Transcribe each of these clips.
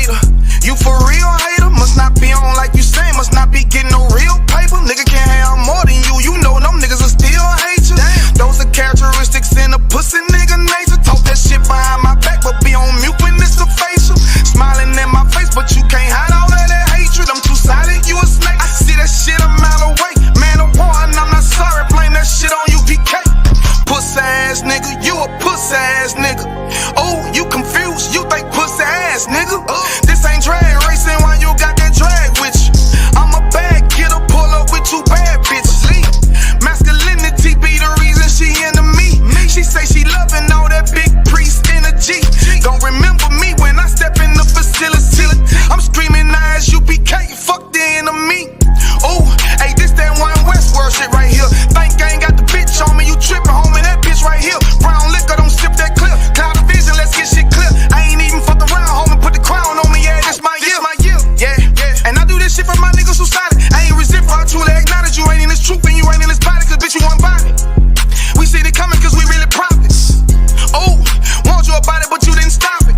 hater. You for real hater? Must not be on like you say. Must not be getting no real paper. Nigga can't have more than you. You know them niggas will still hate you. Damn. Those are characteristics in a pussy nigga nature. Talk that shit behind my back, but be on mute when it's a facial. Smiling in my face, but you can't hide all of that hatred. I'm too silent, you a snake. I see that shit a mile away. Man of war, and I'm not sorry. Blame that shit on UPK. Pussy ass nigga, you a pussy ass nigga. Oh, you confused, you think pussy ass nigga. This ain't drag racing while you got that drag with you. I'm a bad kidder, pull up with two bad bitches. Masculinity be the reason she into me. She say she loving all that big priest energy. Don't remember me when I step in the facility. I'm screaming I.S.U.P.K, fuck the enemy. Oh, hey, this that one West world shit right here. Think I ain't got the bitch on me, you trippin', homie, that bitch right here. Brown liquor, don't sip that clear. Cloud of vision, let's get shit clear. I ain't even fucked around, homie, put the crown on me, yeah, this my year. Yeah. And I do this shit for my niggas who solid. I ain't resent for I truly acknowledge you ain't in this truth and you ain't in this body, cause bitch, you one body. We see it coming cause we really prophets. Oh, want you about it, but you didn't stop it.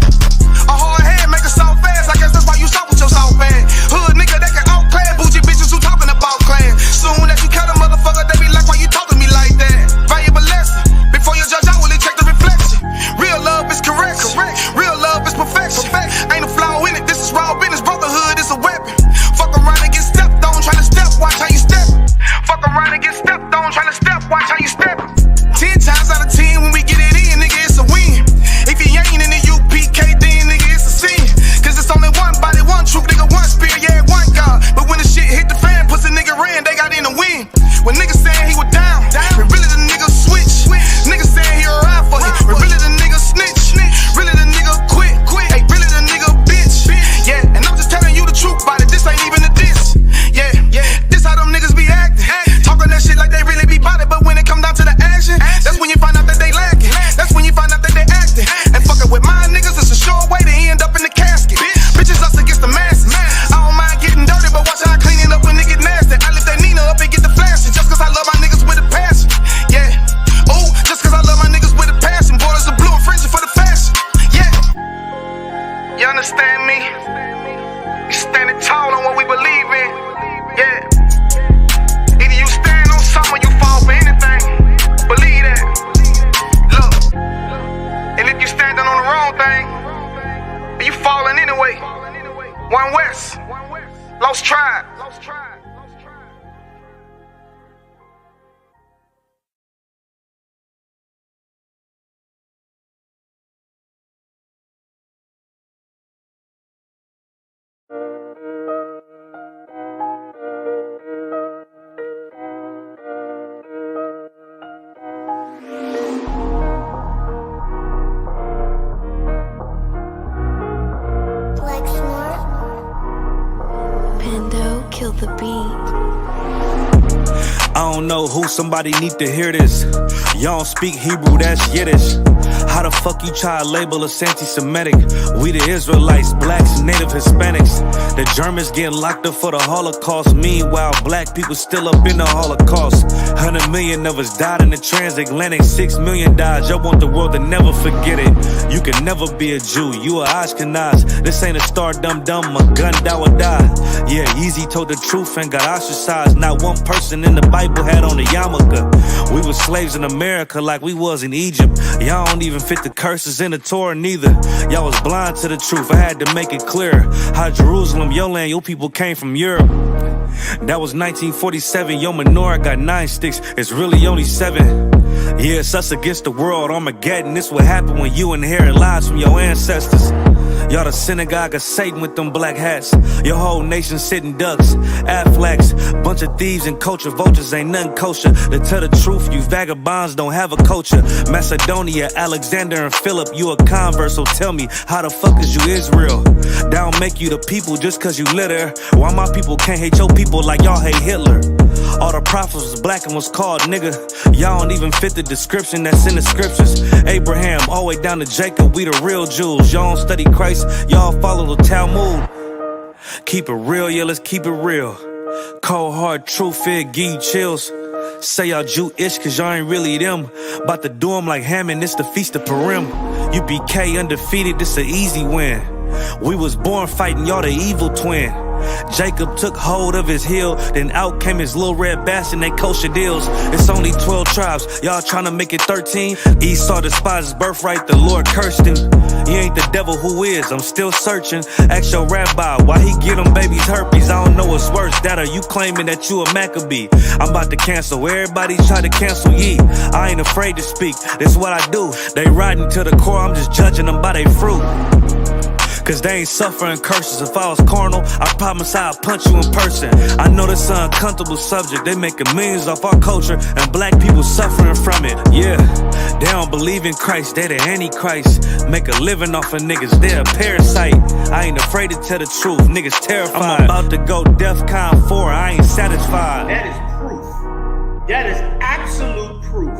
A hard head make a soft ass, I guess that's why you stop with your soft ass. Hood nigga that can outclass bougie bitches who talking about class. Soon as you cut a motherfucker, they be like, why you talking to me like that? Valuable lesson. Before you judge, I will check the reflection. Real love is correct. Real love is perfection. Ain't a flaw in it, this is raw business. Brotherhood is a weapon. Fuck around and get stepped on, try to step, watch how you step. Fuck around and get stepped on, try to step, watch how you step. 10 times out of 10 when we get it in, nigga, it's a win. If you ain't in the UPK, then nigga, it's a sin. Cause it's only one body, one truth, nigga, one spirit, yeah, one God. But when the shit hit the fan, pussy nigga ran, they got in the win. When niggas saying he was down, when really the nigga switch. Niggas saying he a ride for him, when really the nigga snitch. Really the nigga quit. Hey, really the nigga bitch. Yeah, and I'm just telling you the truth about it, this ain't even a diss. Yeah, this how them niggas be acting. Talking that shit like they really be about it, but when it come down to the action, that's when you find out that they lacking. That's when you find out that they acting. And fucking with my niggas, it's a sure way to end up in the casket. Bitches us against the masses. I don't mind getting dirty, but watch how I clean it up when it get nasty. I lift that Nina up and get the flashing, just cause I love my niggas with a passion. Yeah, oh, just cause I love my niggas with a passion. Borders of blue and fringing for the fashion. Yeah, you understand me? We standing tall on what we believe in. Yeah, either you stand on something or you fall for anything. Believe that. Look, and if you standing on the wrong thing, you falling anyway. One West, Lost Tribe. Kill the beat. I don't know who, somebody need to hear this. Y'all don't speak Hebrew, that's Yiddish. How the fuck you try to label us anti-Semitic? We the Israelites, blacks, native Hispanics. The Germans getting locked up for the Holocaust. Meanwhile, black people still up in the Holocaust. 100 million of us died in the transatlantic. 6 million died, y'all want the world to never forget it. You can never be a Jew, you a Ashkenaz. This ain't a star dumb, a gun that would die. Yeah, Yeezy told the truth and got ostracized. Not one person in the Bible had on a yarmulke. We were slaves in America like we was in Egypt. Y'all don't even fit the curses in the Torah neither. Y'all was blind to the truth, I had to make it clear. How Jerusalem, your land, your people came from Europe. That was 1947, your menorah got 9 sticks, it's really only 7. Yeah, it's us against the world, Armageddon. This what happened when you inherit lies from your ancestors. Y'all the synagogue of Satan with them black hats. Your whole nation sitting ducks, Aflacs. Bunch of thieves and culture vultures, ain't nothing kosher. To tell the truth, you vagabonds don't have a culture. Macedonia, Alexander and Philip, you a convert, so tell me, how the fuck is you Israel? That don't make you the people just cause you live there. Why my people can't hate your people like y'all hate Hitler? All the prophets was black and was called nigga. Y'all don't even fit the description that's in the scriptures. Abraham, all the way down to Jacob, we the real Jews. Y'all don't study Christ, y'all follow the Talmud. Keep it real, yeah, let's keep it real. Cold hard truth, it give you chills. Say y'all Jewish cause y'all ain't really them. About to do them like Hammond, it's the Feast of Purim. UPK undefeated, this an easy win. We was born fighting, y'all the evil twin. Jacob took hold of his heel, then out came his little red bastard, they kosher deals. It's only 12 tribes, y'all trying to make it 13. Esau despised his birthright, the Lord cursed him. He ain't the devil, who is? I'm still searching. Ask your rabbi, why he get them babies herpes? I don't know what's worse, that or you claiming that you a Maccabee. I'm about to cancel, everybody try to cancel ye. I ain't afraid to speak, that's what I do. They riding to the core, I'm just judging them by their fruit. Cause they ain't suffering curses. If I was carnal, I promise I'd punch you in person. I know this an uncomfortable subject. They making millions off our culture and black people suffering from it. Yeah, they don't believe in Christ, they the Antichrist. Make a living off of niggas, they a parasite. I ain't afraid to tell the truth, niggas terrified. I'm about to go DEFCON 4, I ain't satisfied. That is proof. That is absolute proof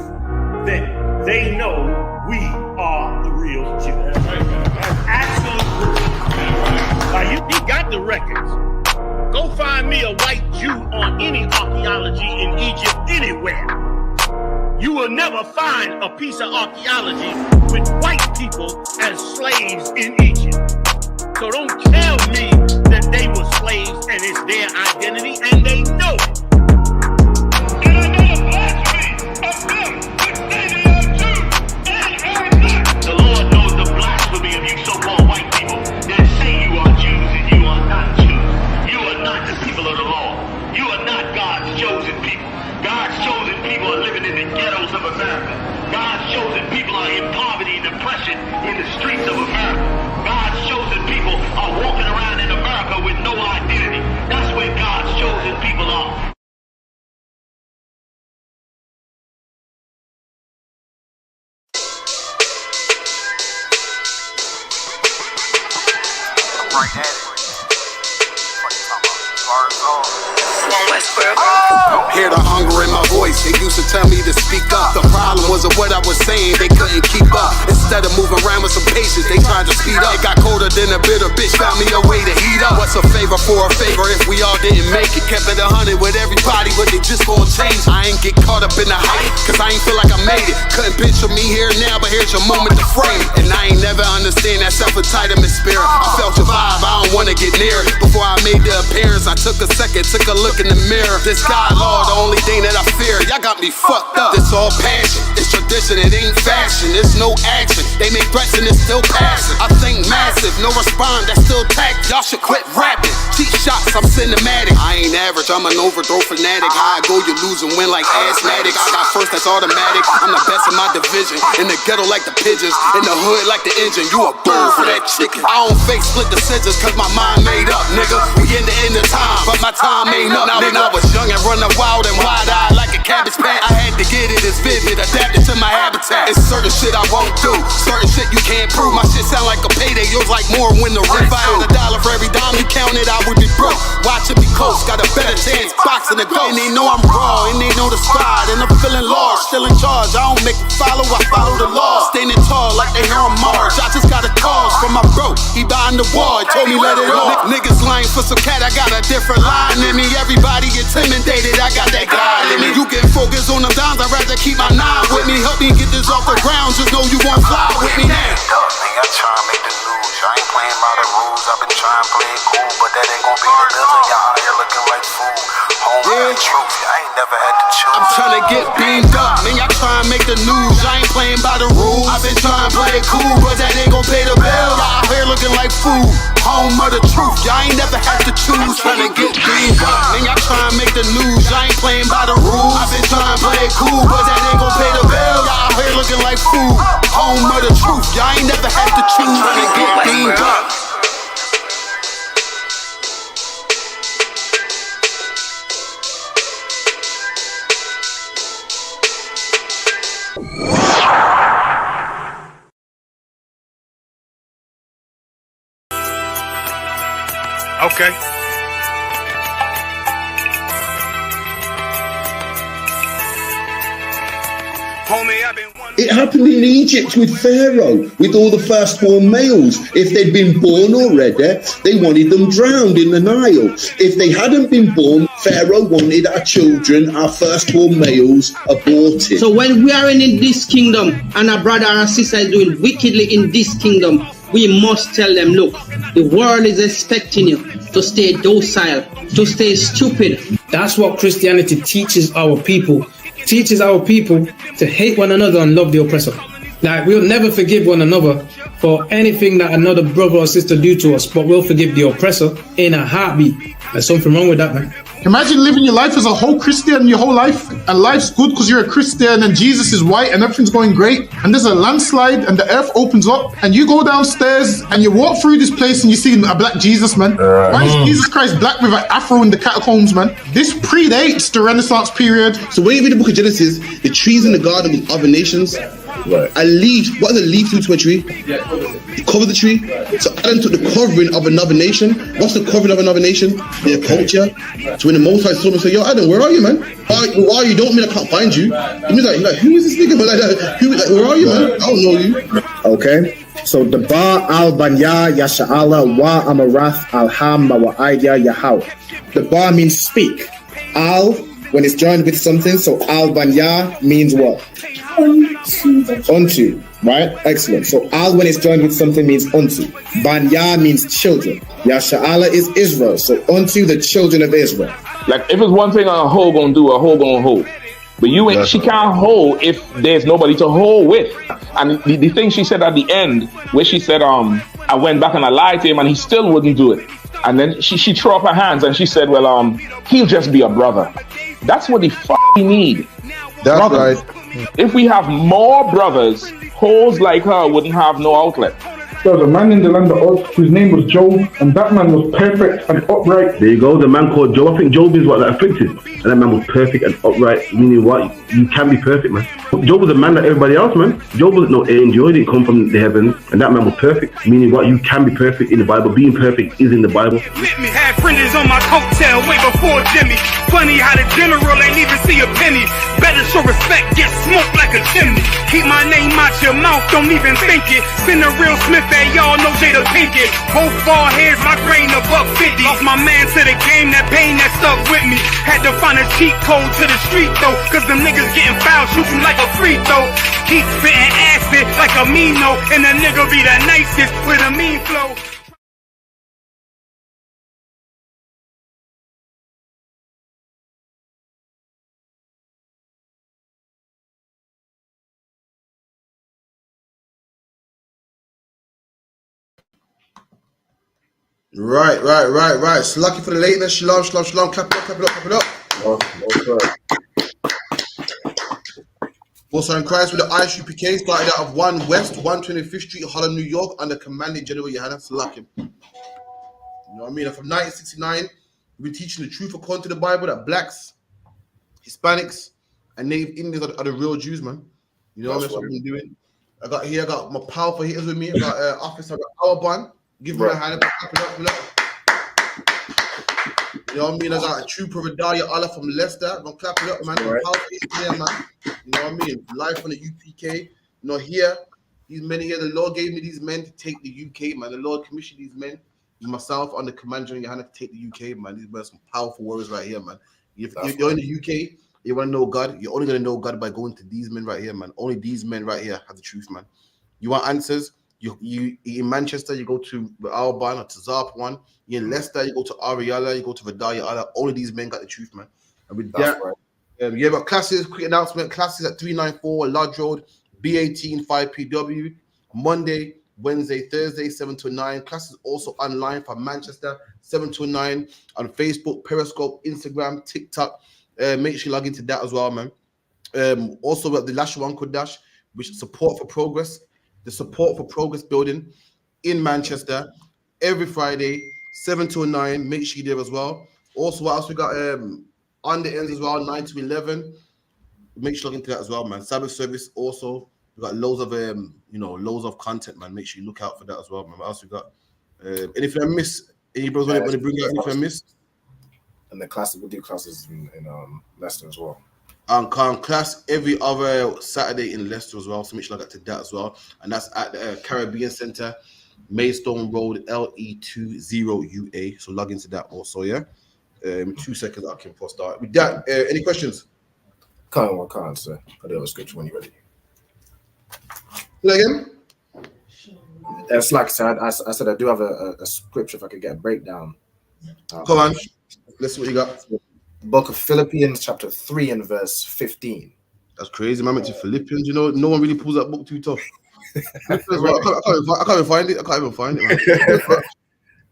that they know we are the real Jews. That's absolute proof. Now, you got the records. Go find me a white Jew on any archaeology in Egypt anywhere. You will never find a piece of archaeology with white people as slaves in Egypt. So don't tell me that they were slaves and it's their identity, and they know it. And I know the blasphemy of them which say they are Jews and are not. The Lord knows the blasphemy of you so-called white people that say you are Jews and you are not Jews. You are not the people of the law. You are not God's chosen people. God's chosen people are living in the ghettos of America. God's chosen people are in poverty and depression in the streets of America. God's chosen people are walking around in America with no identity. That's where God's chosen people are. Right at it. What you talking about? Hear the hunger in my voice, they used to tell me to speak up. The problem wasn't what I was saying, they couldn't keep up. Instead of moving around with some patience, they tried to speed up. It got colder than a bitter bitch, found me a way to heat up. What's a favor for a favor if we all didn't make it? Kept it 100 with everybody, but they just gon' change. I ain't get caught up in the hype, cause I ain't feel like I made it. Couldn't picture me here now, but here's your moment to frame it. And I ain't never understand that self-entitlement spirit. I felt your vibe, I don't wanna get near it. Before I made the appearance, I took a second, took a look in the mirror. This God, Lord, the only thing that I fear. Y'all got me fucked up. This all passion, it's tradition, it ain't fashion. It's no action. They make threats and it's still passing. I think massive, no respond, that's still tact. Y'all should quit rapping. Cheap shots, I'm cinematic. I ain't average, I'm an overthrow fanatic. How I go, you lose and win like asthmatics. I got first, that's automatic. I'm the best in my division. In the ghetto like the pigeons, in the hood like the engine. You a bird for that chicken. I don't fake split the scissors, cause my mind made up, nigga. We in the end of time, but my time ain't up. Now when I was young and running wild and wide-eyed like a cabbage patch, I had to get it as vivid, adapted to my habitat. It's certain shit I won't do, certain shit you can't prove. My shit sound like a payday, yours like more when the rent. If I had $1 for every dime you counted, I would be broke. Watch it be close, got a better chance, boxing the ghost. And they know I'm raw, and they know the squad, and I'm feeling large, still in charge. I don't make it follow, I follow the law. Standing tall like they hear on March. I just got a call from my bro, he behind the wall, he told me let it off. Niggas lying for some cat, I got a different line in me. Everybody intimidated, I got that God in me. You can focus on them dimes, I'd rather keep my nine with me. Help me get this off the ground, just know you won't fly with me now. I'm trying to make the news. I ain't playing by the rules. I've been trying to play it cool, but that ain't gonna be the deal. Y'all out here looking like fool. Home with the truth. I ain't never had to choose. I'm trying to get beamed up, man. Y'all trying to make the news. I ain't playing by the rules. I've been trying to play it cool, but that ain't gonna pay the bill. Y'all out here looking like fool. Home of the truth. Y'all ain't never had to choose. Trying to get beamed up, man. Y'all trying to make the news. I ain't playing by the rules. I've been trying to play it cool, but that ain't gonna pay the bill. Y'all out here looking like fool. Home of the truth. Y'all ain't never had to choose. Trying to get beamed up. Okay. Homie, I've been It happened in Egypt with Pharaoh, with all the firstborn males. If they'd been born already, they wanted them drowned in the Nile. If they hadn't been born, Pharaoh wanted our children, our firstborn males, aborted. So when we are in this kingdom, and our brother and sister is doing wickedly in this kingdom, we must tell them, look, the world is expecting you to stay docile, to stay stupid. That's what Christianity teaches our people. Teaches our people to hate one another and love the oppressor. Like, we'll never forgive one another for anything that another brother or sister do to us, but we'll forgive the oppressor in a heartbeat. There's something wrong with that, man. Imagine living your life as a whole Christian your whole life, and life's good because you're a Christian and Jesus is white and everything's going great, and there's a landslide and the earth opens up and you go downstairs and you walk through this place and you see a black Jesus, man. Why is Jesus Christ black with an afro in the catacombs, man? This predates the Renaissance period. So when you read the book of Genesis, the trees in the garden with other nations, a leaf, what are the leaf to a tree? Cover the tree. So Adam took the covering of another nation. What's the covering of another nation? Their culture. So when the Most High saw him and said, yo, Adam, where are you, man? Why are you? Don't mean I can't find you. He was like, who is this nigga? Like that. Where are you, man? I don't know you. Okay. So the Ba al Banya Yasha'ala Wa Amarath Al Ham Wa Aidya Yahaw. The Ba means speak. Al, when it's joined with something, so Al Banya means what? Unto, right? Excellent. So Al, when it's joined with something, means unto. Banya means children. Yasha'ala is Israel. So unto the children of Israel. Like, if it's one thing a hoe gonna do, a hoe gonna hold. But you ain't, she can't hold if there's nobody to hold with. And the thing she said at the end, where she said, I went back and I lied to him and he still wouldn't do it. And then she threw up her hands and she said, well, he'll just be a brother. That's what he need. That's brothers. Right. If we have more brothers, hoes like her wouldn't have no outlet. There was a man in the land of Oz whose name was Job, and that man was perfect and upright. There you go, the man called Job. I think Job is what, that afflicted. And that man was perfect and upright, meaning what? You can be perfect, man. Job was a man like everybody else, man. Job was no angel, he didn't come from the heavens, and that man was perfect, meaning what? You can be perfect in the Bible. Being perfect is in the Bible. Let me have friends on my coattail way before Jimmy. Funny how the general ain't even see a penny. Better show respect, get smoked like a chimney. Keep my name out your mouth, don't even think it. Send a real Smith that y'all know Jada Pinkett. Both bald heads, my grain a $1.50. Lost my man to the game, that pain that stuck with me. Had to find a cheat code to the street though, cause them niggas getting foul, shoot you like a free throw. Keep spitting acid like a Mino, and the nigga be the nicest with a mean flow. Right. It's lucky for the lateness. Shalom. Clap it up. Also in Christ with the I.S.U.P.K. started out of 1 West, 125th Street, Harlem, New York, under commanding General YAHANNA. Salakim. You know what I mean? And from 1969, we've been teaching the truth according to the Bible that blacks, Hispanics, and Native Indians are the real Jews, man. You know that's what we've been doing. I got my powerful hitters with me. I got Officer Alban. Give me a hand. Clap it up. You know what I mean? I got a true Providalia Allah from Leicester. Gonna clap it up, man. Right. Here, man. You know what I mean? Life on the UPK. You know, here, these men here, the Lord gave me these men to take the UK, man. The Lord commissioned these men, myself, on the command General YAHANNA to take the UK, man. These are some powerful warriors right here, man. If you're in the UK, you want to know God, you're only going to know God by going to these men right here, man. Only these men right here have the truth, man. You want answers? You in Manchester, you go to Alban or to Zarp one. You in Leicester, you go to Ariala, you go to Vidalia Allah. Only these men got the truth, man. And with that, yeah, but classes, quick announcement, classes at 394 Lodge Road, B18 5PW, Monday, Wednesday, Thursday, 7 to 9. Classes also online for Manchester, 7 to 9 on Facebook, Periscope, Instagram, TikTok. Make sure you log into that as well, man. Also at the Lash One Kodash, which is support for progress. The support for progress building in Manchester every Friday, 7 to 9. Make sure you're there as well. Also, what else we got on the ends as well, 9 to 11. Make sure you look into that as well, man. Sabbath service also. We got loads of loads of content, man. Make sure you look out for that as well, man. What else we got? Anything I missed? Any brothers want to bring out anything I missed? And the classes, we'll do classes in Leicester as well. And class every other Saturday in Leicester as well. So make sure I got to that as well. And that's at the Caribbean Centre, Maidstone Road, LE20UA. So log into that also, yeah. 2 seconds, I can post start. With that, any questions? Can't, sir. I do have a scripture when you're ready. Say that again? It's like I said, I said I do have a scripture if I could get a breakdown. Come on, let's see what you got. The book of Philippians, chapter 3 and verse 15. That's crazy, man. I went to Philippians. You know, no one really pulls that book too tough. I can't even find it. I can't even find it, man.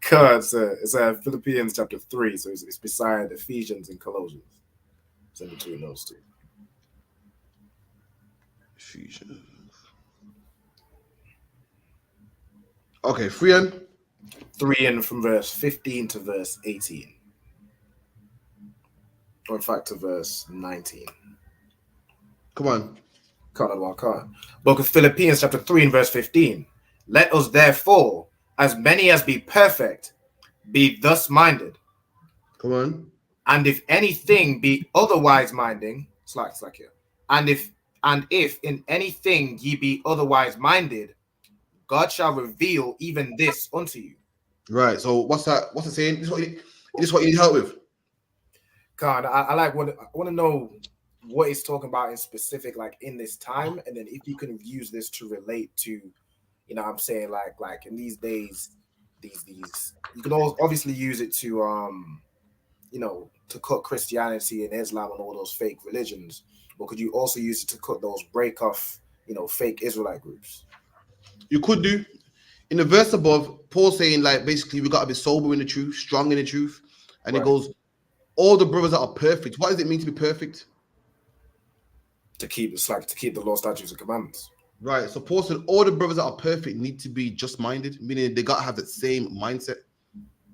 It's Philippians chapter 3, so it's beside Ephesians and Colossians. It's in between those two. Ephesians. Okay, 3 and from verse 15 to verse 18. Or in fact to verse 19. Come on. Book of Philippians chapter 3 and verse 15. Let us therefore, as many as be perfect, be thus minded. Come on. And if anything be otherwise minding, it's like here. And if in anything ye be otherwise minded, God shall reveal even this unto you. Right. So what's that? What's it saying? This is what you need help with. God, I want to know what it's talking about in specific, like in this time, and then if you can use this to relate to, you know what I'm saying, like in these days, these you can obviously use it to you know, to cut Christianity and Islam and all those fake religions, but could you also use it to cut those break off, you know, fake Israelite groups? You could do. In the verse above, Paul saying like basically we got to be sober in the truth, strong in the truth, and it goes, all the brothers that are perfect. What does it mean to be perfect? To keep the law, statutes, and commandments. Right. So Paul said all the brothers that are perfect need to be just minded, meaning they got to have that same mindset.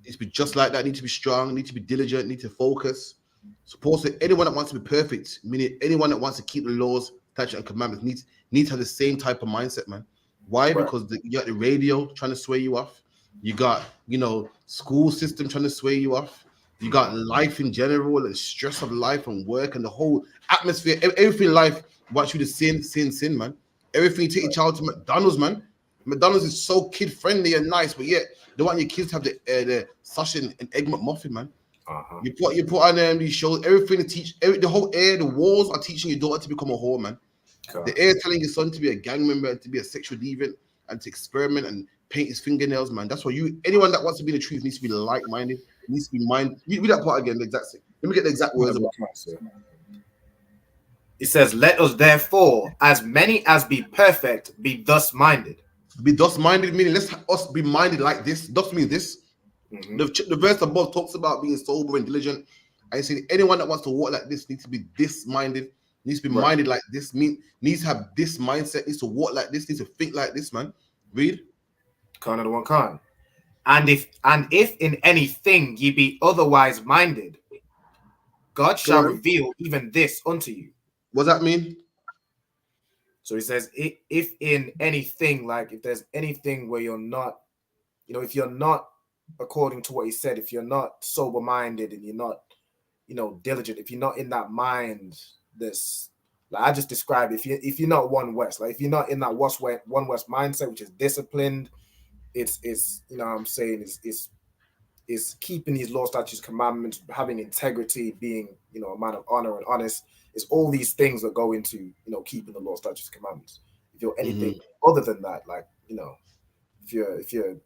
Need to be just like that. Need to be strong. Need to be diligent. Need to focus. So Paul said anyone that wants to be perfect, meaning anyone that wants to keep the laws, statutes, and commandments, needs to have the same type of mindset, man. Why? Right. Because you got the radio trying to sway you off. You got, you know, school system trying to sway you off. You got life in general, the stress of life and work and the whole atmosphere. Everything in life wants you to sin, man. Everything, you take your child to McDonald's, man. McDonald's is so kid-friendly and nice, but yet they want your kids to have the sausage and egg McMuffin, man. Uh-huh. You put on these shows, everything to teach, the whole air, the walls are teaching your daughter to become a whore, man. God. The air telling your son to be a gang member, to be a sexual deviant, and to experiment and paint his fingernails, man. That's why anyone that wants to be the truth needs to be like-minded. Needs to be mind. Read that part again. The exact thing. Let me get the exact words about it. It says, "Let us therefore, as many as be perfect, be thus minded." Be thus minded, meaning let's us be minded like this. Thus means this. Mm-hmm. The verse above talks about being sober and diligent. I say anyone that wants to walk like this needs to be this minded. Needs to be minded like this. Needs to have this mindset. Needs to walk like this. Needs to think like this, man. Read. Con. And if in anything ye be otherwise minded, God shall reveal even this unto you. What does that mean? So he says, if in anything, like if there's anything where you're not, you know, if you're not, according to what he said, if you're not sober-minded and you're not, you know, diligent, if you're not in that mind, this, like I just described, if you're not One West, like if you're not in that One West mindset, which is disciplined, it's you know what I'm saying, is keeping these law, statutes, commandments, having integrity, being, you know, a man of honor and honest. It's all these things that go into, you know, keeping the law, statutes, commandments. If you're anything other than that, like, you know, if you're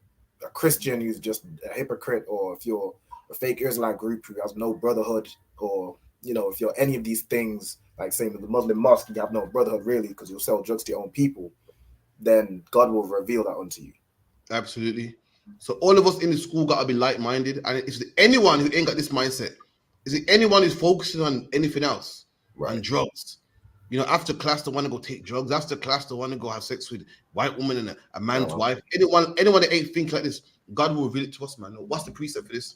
a Christian who's just a hypocrite, or if you're a fake Israelite group who has no brotherhood, or, you know, if you're any of these things, like saying that the Muslim mosque, you have no brotherhood really because you'll sell drugs to your own people, then God will reveal that unto you. Absolutely. So all of us in the school got to be like-minded. And if there's anyone who ain't got this mindset, is it anyone who's focusing on anything else, on drugs? You know, after class, they want to go take drugs. After class, they want to go have sex with white woman and a man's wife. Anyone that ain't think like this, God will reveal it to us, man. What's the precept for this?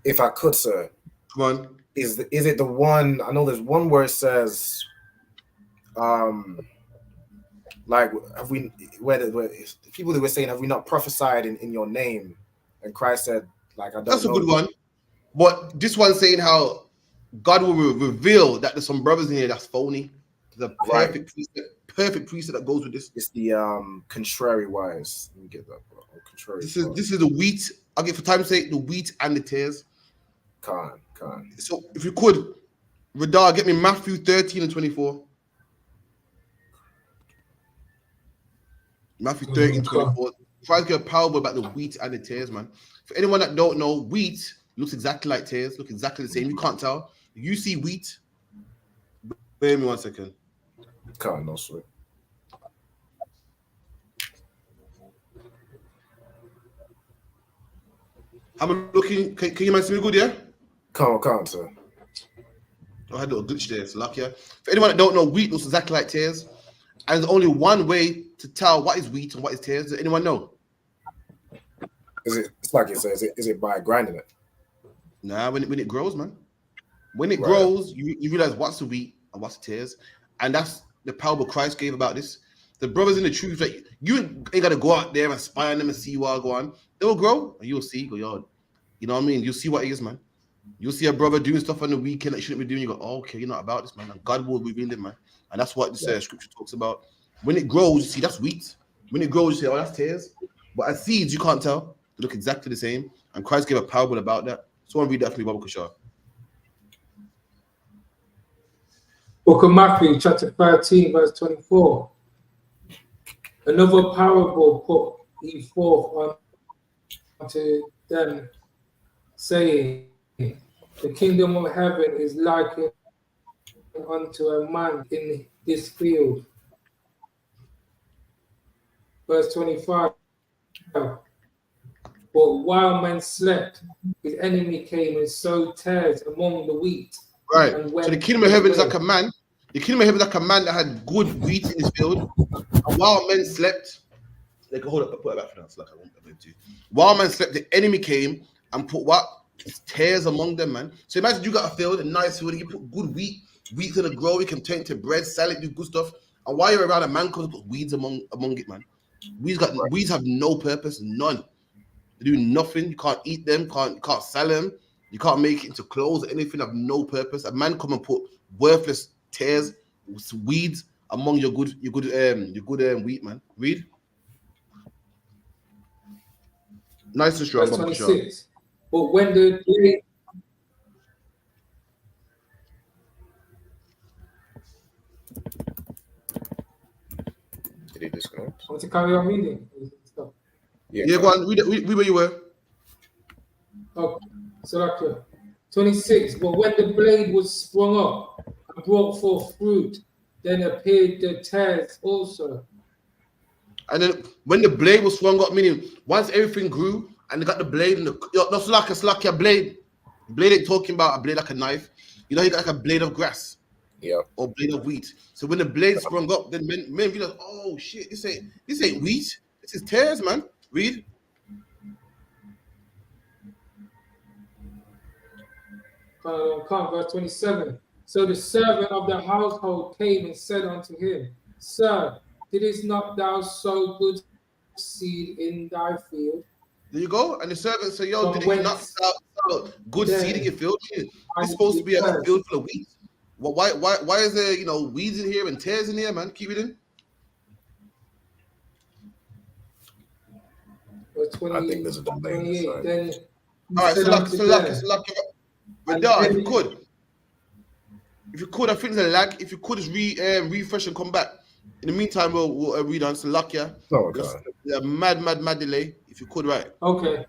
If I could, sir. Come on. Is it the one? I know there's one where it says, like, have we, where people that were saying, have we not prophesied in your name? And Christ said, like, I don't know. That's a good one. But this one saying how God will reveal that there's some brothers in here that's phony. The perfect precept that goes with this. It's the contrary wise. Let me get that. Contrary. This is the wheat. I'll get, for time's sake, the wheat and the tares. Con. So if you could, Radar, get me Matthew 13 and 24. Matthew 13:24. Christ gave a parable about the wheat and the tares, man. For anyone that don't know, wheat looks exactly like tares, look exactly the same. You can't tell. You see wheat. Wait me 1 second. Can't no sweat. I'm looking. Can you man see me good? Yeah. Can't, sir. I had a little glitch there. So luck, yeah. For anyone that don't know, wheat looks exactly like tares, and there's only one way to tell what is wheat and what is tares. Does anyone know? It's like it says. Is it by grinding it? Nah, when it grows, man. When it grows, you realize what's the wheat and what's the tares, and that's the parable Christ gave about this. The brothers in the truth, like you ain't gotta go out there and spy on them and see what go on. They will grow, and you'll see. Go, yo, you know what I mean? You'll see what it is, man. You'll see a brother doing stuff on the weekend that you shouldn't be doing. You go, oh, okay, you're not about this, man. And God will reveal it, man. And that's what this scripture talks about. When it grows, you see that's wheat. When it grows, you say, oh, that's tares. But as seeds, you can't tell. They look exactly the same. And Christ gave a parable about that. Someone read that for me, Baba Kushar. Book of Matthew, chapter 13, verse 24. Another parable put he forth unto them, saying, the kingdom of heaven is likened unto a man in this field. Verse 25. But while men slept, his enemy came and sowed tares among the wheat. Right. So the kingdom of heaven is like a man. The kingdom of heaven is like a man that had good wheat in his field. And while men slept, they can hold up, put it back for now. Like I won't be able to. While men slept, the enemy came and put what? Tares among them, man. So imagine you got a field, a nice field, and you put good wheat's gonna grow, you can turn into bread, salad, do good stuff. And while you're around, a man comes and put weeds among it, man. Weeds have no purpose, none. They do nothing. You can't eat them, can't sell them, you can't make it into clothes or anything, have no purpose. A man come and put worthless tares, weeds among your good wheat, man. Read. Nice and strong. Verse 26. But when the blade did he disconnect? I want to carry on reading. Yeah, go on. Read where you were. Okay. So like 26. But when the blade was sprung up and brought forth fruit, then appeared the tares also. And then when the blade was swung up, meaning once everything grew and they got the blade and that's like a blade. Blade ain't talking about a blade like a knife. You know, you got like a blade of grass. Yeah. Or blade of wheat. So when the blade sprung up, then men be like, oh shit, this ain't wheat. This is tares, man. Read. Verse 27. So the servant of the household came and said unto him, Sir, didst not thou sow good seed in thy field? There you go. And the servant said, yo, did you not sow good seed in your field? It's supposed to be a field full of weeds. Well, why is there, weeds in here and tares in here, man? Keep it in. Verse 20, I think there's a delay. Then all right, so luck. If you could, I think there's a lag. If you could, just refresh and come back. In the meantime, we'll read on. So luck, yeah. Oh, God. Yeah, mad delay. If you could, right. Okay.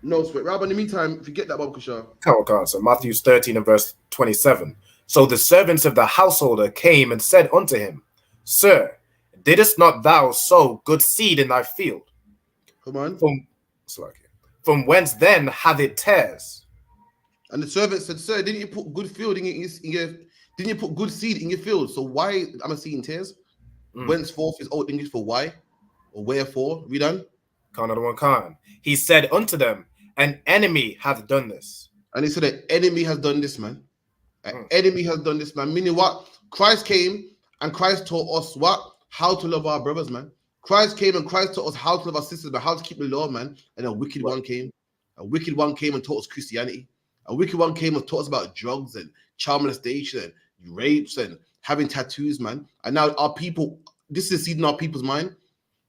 No sweat. Rabbi, in the meantime, if you get that, Bob Kushar. Okay. So Matthew 13 and verse 27. So the servants of the householder came and said unto him, Sir, didst not thou sow good seed in thy field? Come on. From whence then hath it tares? And the servant said, Sir, didn't you put good field in your didn't you put good seed in your field? So why am I seeing tares? Whenceforth is Old English for why or wherefore. Read on. Another one can. He said unto them, An enemy hath done this. And he said, An enemy has done this, man. An enemy has done this, man. Meaning what? Christ came and Christ taught us what? How to love our brothers, man. Christ came and Christ taught us how to love our sisters, but how to keep the law, man. And a wicked one came. A wicked one came and taught us Christianity. A wicked one came and taught us about drugs and child molestation and rapes and having tattoos, man. And now our people, this is seeding our people's mind.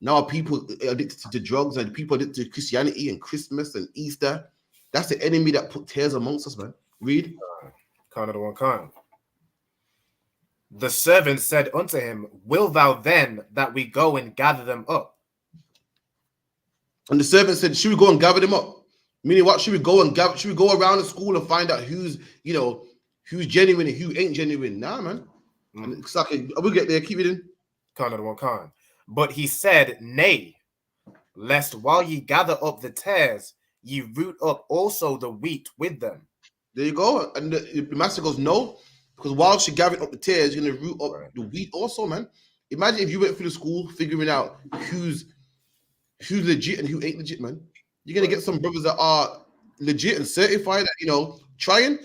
Now our people are addicted to drugs and people addicted to Christianity and Christmas and Easter. That's the enemy that put tares amongst us, man. Read. Another one can. The servant said unto him, Will thou then that we go and gather them up? And the servant said, should we go and gather them up? Meaning what? Should we go and gather? Should we go around the school and find out who's, you know, who's genuine and who ain't genuine? Nah, man. And it's like, we'll get there. Keep it in. Kind of one kind. But he said, Nay, lest while ye gather up the tares, ye root up also the wheat with them. There you go. And the master goes, no, because while she gathering up the tares, you're going to root up the wheat also, man. Imagine if you went through the school figuring out who's legit and who ain't legit, man. You're going to get some brothers that are legit and certified, you know, trying.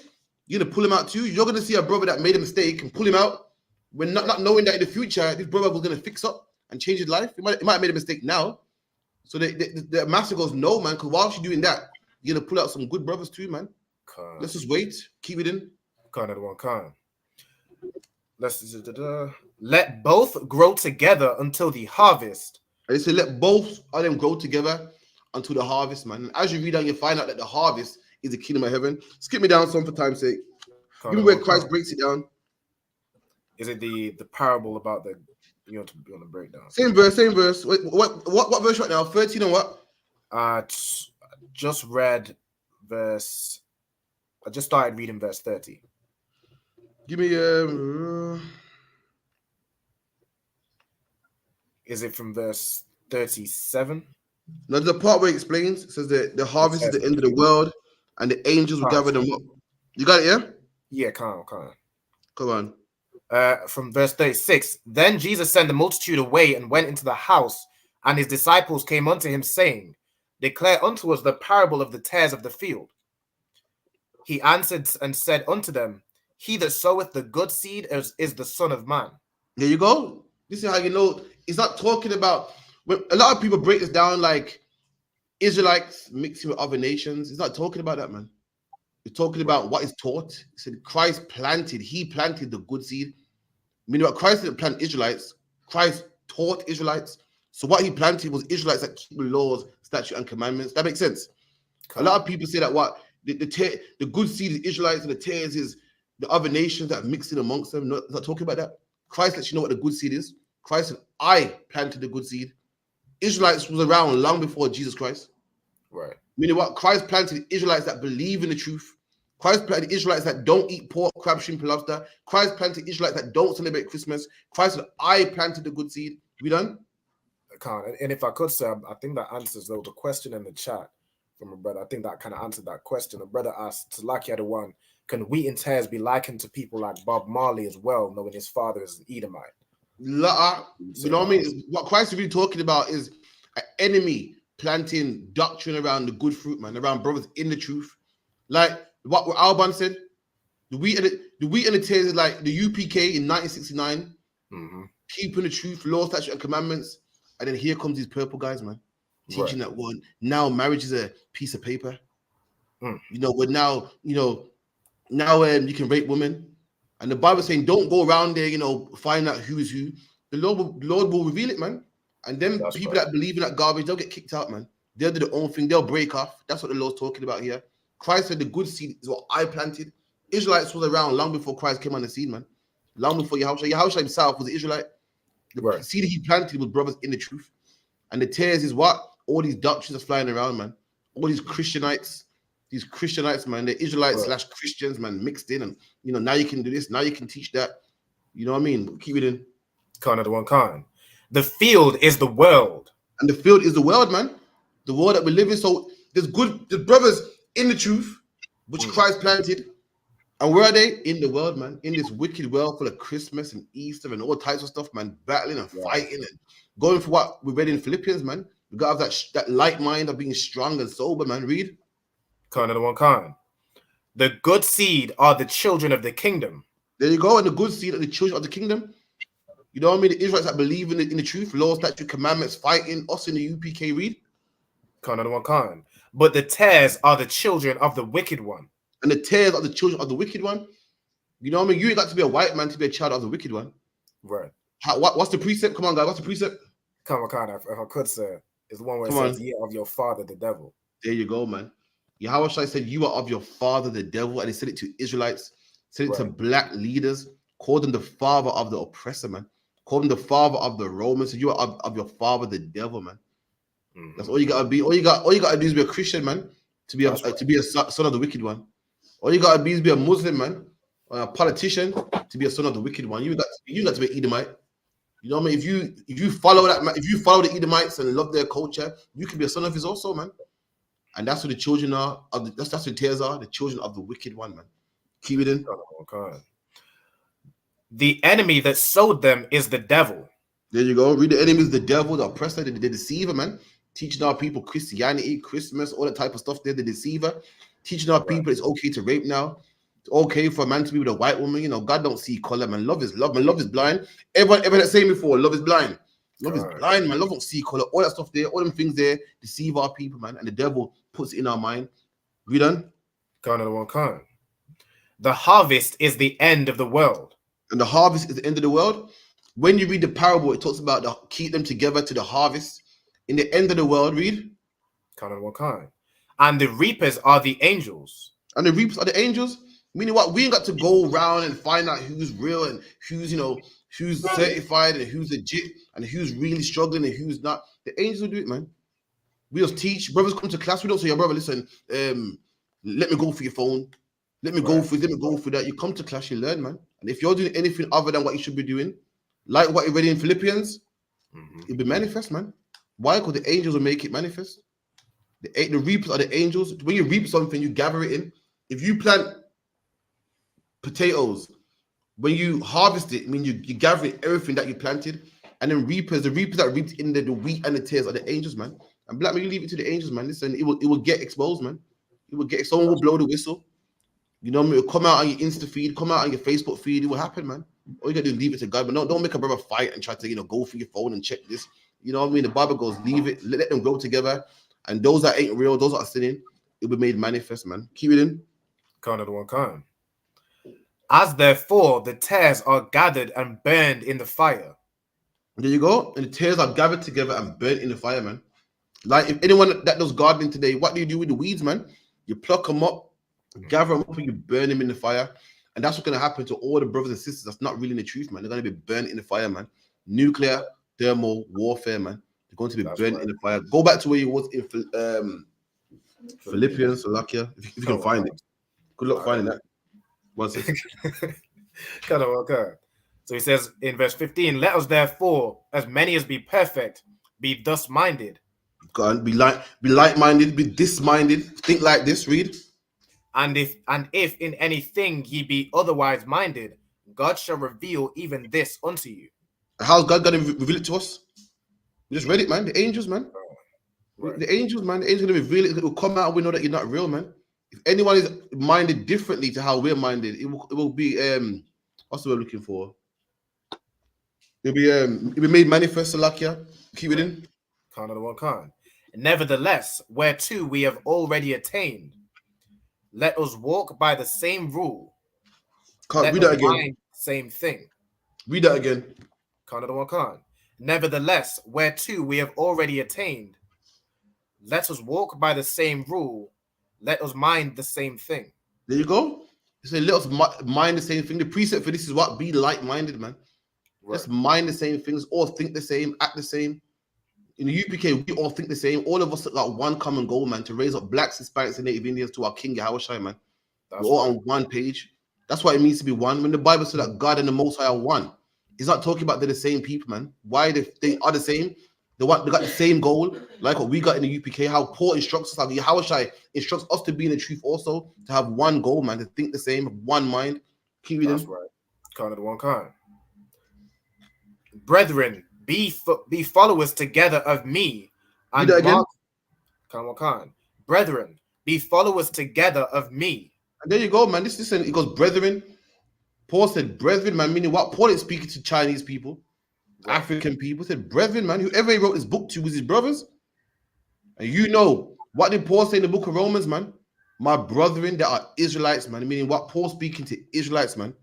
You're going to pull him out too. You're going to see a brother that made a mistake and pull him out when not knowing that in the future, this brother was going to fix up and change his life. He might have made a mistake now. So the master goes, no, man, because while she's doing that, you're going to pull out some good brothers too, man. Let's just wait. Keep it in. Kind of one kind. Let both grow together until the harvest. And they say, let both of them grow together until the harvest, man. And as you read on, you find out that the harvest is the kingdom of heaven. Skip me down some for time's sake. Give me where Christ breaks it down. Is it the parable about the, you know, to be on the breakdown? Same verse. Wait, what verse right now? 13 and what? Just read verse. I just started reading verse 30. Give me Is it from verse 37? No, the part where it explains, it says that the harvest is the end of the world and the angels will gather them up. You got it, yeah? Yeah, come on. Come on. From verse 36, then Jesus sent the multitude away and went into the house, and his disciples came unto him, saying, Declare unto us the parable of the tares of the field. He answered and said unto them, He that soweth the good seed is the Son of Man. There you go. This is how you know it's not talking about, when a lot of people break this down like Israelites mixing with other nations. It's not talking about that, man. It's talking about what is taught. He said Christ planted, he planted the good seed. Meaning what? Christ didn't plant Israelites. Christ taught Israelites. So what he planted was Israelites that keep the laws, statutes, and commandments. That makes sense. A lot of people say that what the good seed is Israelites and the tares is the other nations that are mixed in amongst them. Not talking about that. Christ lets you know what the good seed is. Christ said, I planted the good seed. Israelites was around long before Jesus Christ. Right. Meaning what? Christ planted Israelites that believe in the truth. Christ planted Israelites that don't eat pork, crab, shrimp, and lobster. Christ planted Israelites that don't celebrate Christmas. Christ said, I planted the good seed. We done? I can't. And if I could say, I think that answers, there was a question in the chat from a brother. I think that kind of answered that question. A brother asked, Talaki had one, can wheat and tares be likened to people like Bob Marley as well, knowing his father is an Edomite? You know what I mean? What Christ is really talking about is an enemy planting doctrine around the good fruit, man, around brothers in the truth. Like what Alban said, the wheat and the tares is like the UPK in 1969, keeping the truth, law, statute, and commandments. And then here comes these purple guys, man, teaching that one. Now marriage is a piece of paper. You know, but now, you can rape women. And the Bible saying, don't go around there, find out who is who. The Lord will reveal it, man. And then people that believe in that garbage, they'll get kicked out, man. They'll do their own thing. They'll break off. That's what the Lord's talking about here. Christ said the good seed is what I planted. Israelites was around long before Christ came on the scene, man. Long before Yahushua. Yahushua himself was an Israelite. The seed he planted was brothers in the truth. And the tares is what? All these doctrines are flying around, man. All these Christianites, man, the Israelites / Christians, man, mixed in. And, now you can do this. Now you can teach that. You know what I mean? Keep it in. Kind of the one kind. The field is the world. And the field is the world, man. The world that we live in. So there's brothers in the truth, which Christ planted. And where are they? In the world, man. In this wicked world full of Christmas and Easter and all types of stuff, man. Battling and fighting and going for what we read in Philippians, man. We got to have that light mind of being strong and sober, man. Read. Kind of the one kind. The good seed are the children of the kingdom. There you go. And the good seed are the children of the kingdom. You know what I mean? The Israelites that believe in the truth, laws, statutes, commandments, fighting us in the UPK. Read. Kind of the one kind. But the tares are the children of the wicked one. And the tares are the children of the wicked one. You know what I mean? You ain't got to be a white man to be a child of the wicked one. Right. What's the precept? Come on, guys. What's the precept? Come on, kind of. If I could say, it's the one where it says, "Ye of your father, the devil." There you go, man. Yahushua said, "You are of your father, the devil," and he said it to Israelites, said it to black leaders Called him the father of the oppressor, man. Called him the father of the Romans. So you are of your father, the devil, man. That's all you gotta be. All you gotta do is be a Christian, man, to be a son of the wicked one. All you gotta be is be a Muslim, man, or a politician to be a son of the wicked one. You got to be Edomite. You know what I mean? If you follow that, if you follow the Edomites and love their culture, you can be a son of his also, man. And that's what the children are. That's what the tares are, the children of the wicked one, man. Keep it in. Okay. The enemy that sowed them is the devil. There you go. Read the enemy is the devil, the oppressor, the deceiver, man. Teaching our people Christianity, Christmas, all that type of stuff. They're the deceiver. Teaching our people it's okay to rape now. It's okay for a man to be with a white woman. You know, God don't see color, man. Love is love, man. Love is blind. Everyone that's saying before, love is blind. Love is blind, man. Love don't see color. All that stuff there, all them things there, deceive our people, man. And the devil puts it in our mind. We done? The harvest is the end of the world. And the harvest is the end of the world. When you read the parable, it talks about keep them together to the harvest. In the end of the world, read. And the reapers are the angels. And the reapers are the angels. Meaning what? We ain't got to go around and find out who's real and who's, who's certified and who's legit and who's really struggling and who's not. The angels will do it, man. We just teach. Brothers come to class. We don't say, brother, listen, let me go for your phone. Let me go for that. You come to class, you learn, man. And if you're doing anything other than what you should be doing, like what you read in Philippians, it'll be manifest, man. Why? Because the angels will make it manifest. The reapers are the angels. When you reap something, you gather it in. If you plant potatoes, when you harvest it, I mean you gather everything that you planted, and then the reapers that reaped in the wheat and the tares are the angels, man. And black man, you leave it to the angels, man. Listen, it will get exposed, man. It will get. Someone will blow the whistle. You know what I mean? It'll come out on your Insta feed, come out on your Facebook feed. It will happen, man. All you gotta do is leave it to God, but don't make a brother fight and try to go through your phone and check this. You know what I mean? The Bible goes, leave it, let them grow together, and those that ain't real, those that are sinning, it'll be made manifest, man. Keep it in. As therefore the tares are gathered and burned in the fire. There you go. And the tares are gathered together and burnt in the fire, man. Like if anyone that does gardening today, what do you do with the weeds, man? You pluck them up, gather them up, and you burn them in the fire. And that's what's going to happen to all the brothers and sisters that's not really in the truth, man. They're going to be burnt in the fire, man. Nuclear, thermal warfare, man. They're going to be burnt in the fire. Go back to where you was in Philippians, Slovakia, if you can find it. Good luck finding that. One second. So he says in verse 15, let us therefore, as many as be perfect, be thus minded. Go on, be like-minded, be this-minded, think like this, read. And if in anything ye be otherwise minded, God shall reveal even this unto you. How's God going to reveal it to us? We just read it, man. The angels, man. Right. The angels, man. The angels going to reveal it. It will come out and we know that you're not real, man. If anyone is minded differently to how we're minded, it will be what's the word we're looking for? It'll be made manifest, Salakia. Keep it in. Nevertheless, whereto we have already attained, let us walk by the same rule. Can't read that again. Same thing. Read that again. Nevertheless, whereto we have already attained, let us walk by the same rule. Let us mind the same thing. There you go. So let us mind the same thing. The precept for this is what? Be like-minded, man. Right. Let's mind the same things, all think the same, act the same. In the UPK, we all think the same. All of us have got one common goal, man, to raise up blacks, Hispanics, and Native Indians to our King Yahushua, man. We're all on one page. That's what it means to be one. When the Bible says that God and the Most High are one, it's not talking about they're the same people, man. Why they are the same? They got the same goal, like what we got in the UPK. How Paul instructs us, how Yahushua instructs us to be in the truth, also to have one goal, man, to think the same, one mind. Keep it in. That's right. Kind of the one kind. Brethren, be followers together of me. And again. Brethren, be followers together of me. And there you go, man. It goes, brethren. Paul said, brethren, man, meaning what? Paul is speaking to Chinese people, African people. He said, brethren, man, whoever he wrote this book to was his brothers. And you know, what did Paul say in the book of Romans, man? My brethren that are Israelites, man. Meaning what? Paul speaking to Israelites, man.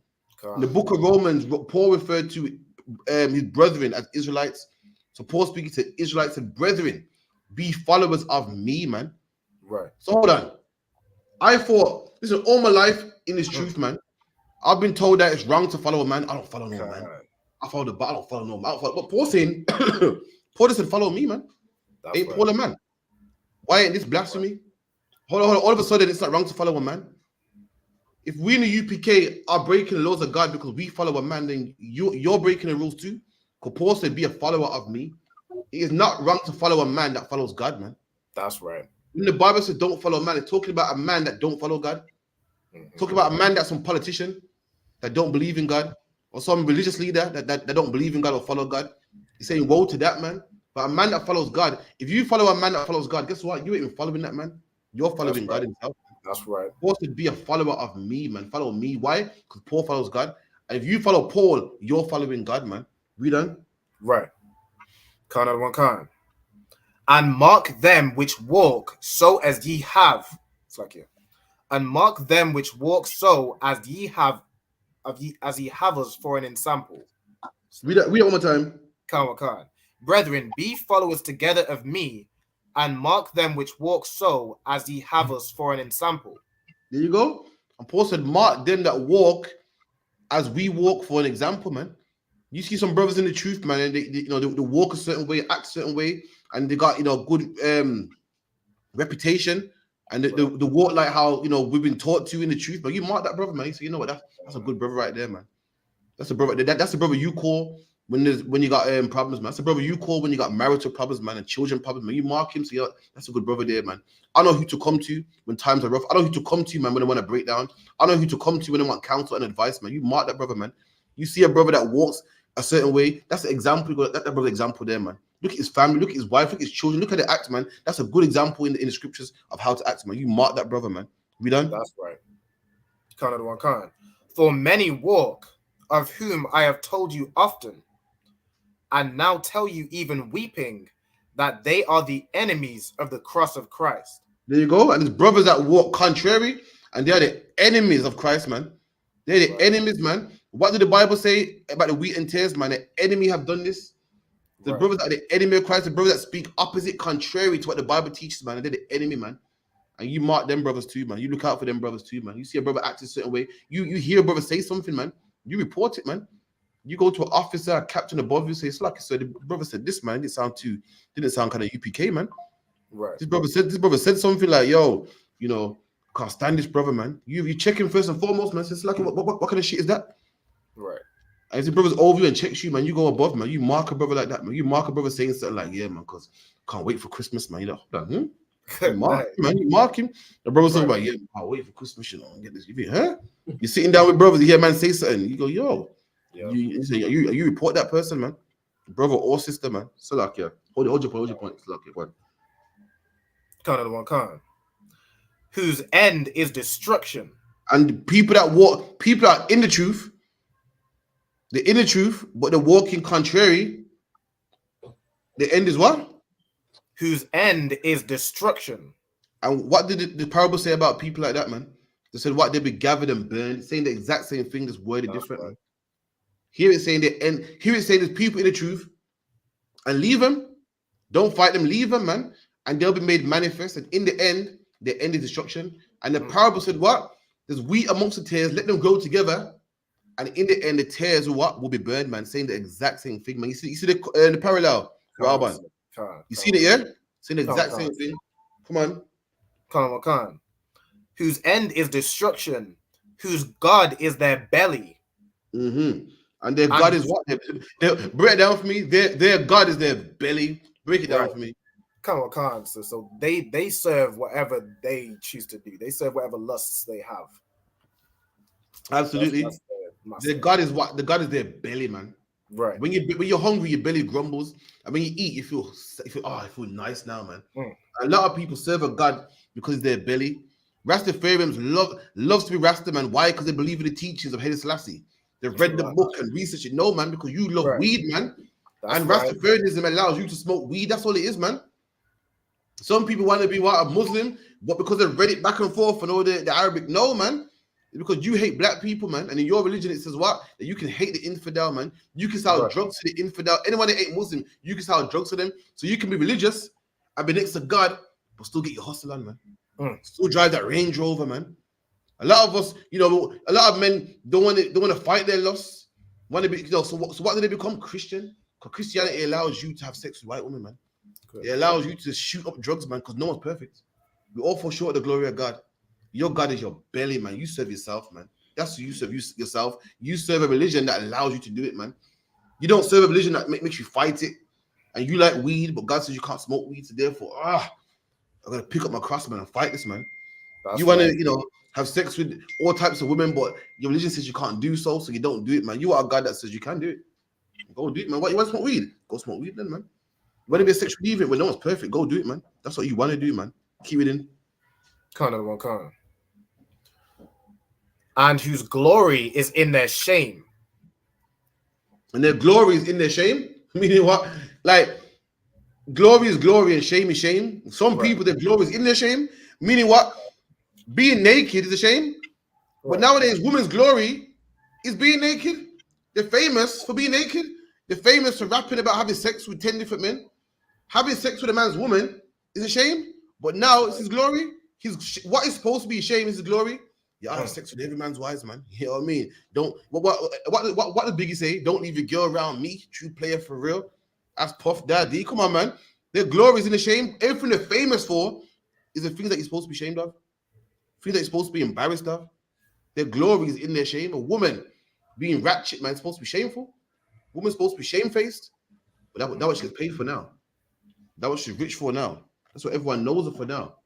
In the book of Romans, Paul referred to his brethren as Israelites. So Paul speaking to Israelites and brethren, be followers of me, man. Right. So hold on. I thought, listen, all my life in this truth, man, I've been told that it's wrong to follow a man. I don't follow no man. I follow the but I don't follow no man. I don't follow, but Paul saying, Paul said, follow me, man. Ain't Paul a man? Why ain't this blasphemy? Hold on. All of a sudden, it's not wrong to follow a man. If we in the UPK are breaking the laws of God because we follow a man, then you're breaking the rules too. Because Paul said, be a follower of me. It is not wrong to follow a man that follows God, man. That's right. When the Bible says don't follow a man, it's talking about a man that don't follow God. Talking about a man that's some politician that don't believe in God, or some religious leader that don't believe in God or follow God. He's saying, woe to that man. But a man that follows God, if you follow a man that follows God, guess what? You ain't even following that man. You're following God himself. That's right. Paul should be a follower of me, man. Follow me. Why? Because Paul follows God. And if you follow Paul, you're following God, man. Read on. Right. Kind of one kind. And mark them which walk so as ye have. It's like here. And mark them which walk so as ye have as ye have us for an ensample. Read it one more time. Kind. Brethren, be followers together of me, and mark them which walk so as ye have us for an ensample. There you go. And Paul said, mark them that walk as we walk for an example, man. You see some brothers in the truth, man, and they walk a certain way, act a certain way, and they got good reputation, and the walk like how we've been taught to in the truth. But you mark that brother, man. You say, you know what, that's a good brother right there, man. That's a brother. That's the brother you call when you got problems, man. That's the brother you call when you got marital problems, man, and children problems, man. You mark him, so that's a good brother there, man. I know who to come to when times are rough. I know who to come to, man, when I want to break down. I know who to come to when I want counsel and advice, man. You mark that brother, man. You see a brother that walks a certain way, that's an example. That brother's example there, man. Look at his family, look at his wife, look at his children, look at the act, man. That's a good example in the scriptures of how to act, man. You mark that brother, man. We done? That's right. Kind of the one kind. For many walk, of whom I have told you often, and now tell you even weeping, that they are the enemies of the cross of Christ. There you go. And there's brothers that walk contrary, and they are the enemies of Christ, man. They're the enemies, man. What did the Bible say about the wheat and tares, man? The enemy have done this. The brothers that are the enemy of Christ, the brothers that speak opposite, contrary to what the Bible teaches, man. And they're the enemy, man. And you mark them brothers too, man. You look out for them brothers too, man. You see a brother act a certain way. You hear a brother say something, man. You report it, man. You go to an officer, a captain above you, say, it's like, so the brother said this, man. Didn't sound kind of UPK, man. Right. This brother said something like, yo, can't stand this brother, man. You check him first and foremost, man. So it's like, what kind of shit is that? Right. And if the brother's over you and checks you, man, you go above, man. You mark a brother like that, man. You mark a brother saying something like, yeah, man, because can't wait for Christmas, man. Hold on, You mark him, man. You mark him. The brother's talking about, yeah, can't wait for Christmas, get this. You think, huh? You're sitting down with brothers, you hear a man say something. You go, yo. Yeah. You report that person, man. Brother or sister, man. So like, yeah. Hold your point. So like, yeah, one. Kind of the one kind. Whose end is destruction. And people are in the truth. They're in the truth, but they're walking contrary. The end is what? Whose end is destruction. And what did the parable say about people like that, man? They said what? They'll be gathered and burned. It's saying the exact same thing, just worded different. Man. Here it's saying the end. Here it's saying there's people in the truth, and leave them. Don't fight them. Leave them, man, and they'll be made manifest. And in the end is destruction. And the parable said what? There's wheat amongst the tares. Let them grow together. And in the end, the tares will be burned, man. Saying the exact same thing, man. You see the parallel, Rabban. You see it, yeah? Saying the exact same thing. Come on. Khan. Whose end is destruction, whose God is their belly. Mm-hmm. And their God is what? Break it down for me. Their God is their belly. Break it down for me. Khan. So they serve whatever they choose to do. They serve whatever lusts they have. Absolutely. Their God is what? The God is their belly, man. Right. When you're hungry, your belly grumbles, and when you eat, you feel I feel nice now, man. A lot of people serve a God because it's their belly. Rastafarians loves to be Rasta, man. Why? Because they believe in the teachings of Haile Selassie. They've read the book and researched it. No, man, because you love weed, man. And Rastafarianism allows you to smoke weed. That's all it is, man. Some people want to be a Muslim, but because they've read it back and forth and all the Arabic. No, man. Because you hate black people, man, and in your religion it says what? That you can hate the infidel, man. You can sell drugs to the infidel. Anyone that ain't Muslim, you can sell drugs to them. So you can be religious and be next to God, but still get your hustle on, man. Still drive that Range Rover, man. A lot of us, a lot of men don't want to fight their loss. Want to be, so what do they become? Christian? Because Christianity allows you to have sex with white women, man. It allows you to shoot up drugs, man, because no one's perfect. We all fall short of the glory of God. Your God is your belly, man. You serve yourself, man. That's who you serve yourself. You serve a religion that allows you to do it, man. You don't serve a religion that makes you fight it. And you like weed, but God says you can't smoke weed, so therefore, I'm gonna pick up my cross, man, and fight this, man. You want to, have sex with all types of women, but your religion says you can't do so you don't do it, man. You are a God that says you can do it. Go do it, man. What you want to smoke weed? Go smoke weed then, man. You want to be a sexual deviant when no one's perfect? Go do it, man. That's what you want to do, man. Keep it in. Can't. And whose glory is in their shame. And their glory is in their shame? Meaning what? Like, glory is glory and shame is shame. Some people, their glory is in their shame. Meaning what? Being naked is a shame. But nowadays, women's glory is being naked. They're famous for being naked. They're famous for rapping about having sex with 10 different men. Having sex with a man's woman is a shame. But now it's his glory. What is supposed to be a shame is his glory. Yeah, I have sex with every man's wives, man. You know what I mean? Don't what did Biggie say? Don't leave your girl around me, true player for real. That's Puff Daddy. Come on, man. Their glory is in the shame. Everything they're famous for is the things that you're supposed to be ashamed of. Things that you're supposed to be embarrassed of. Their glory is in their shame. A woman being ratchet, man, is supposed to be shameful. Woman's supposed to be shamefaced. But that's what she gets paid for now. That's what she's rich for now. That's what everyone knows her for now.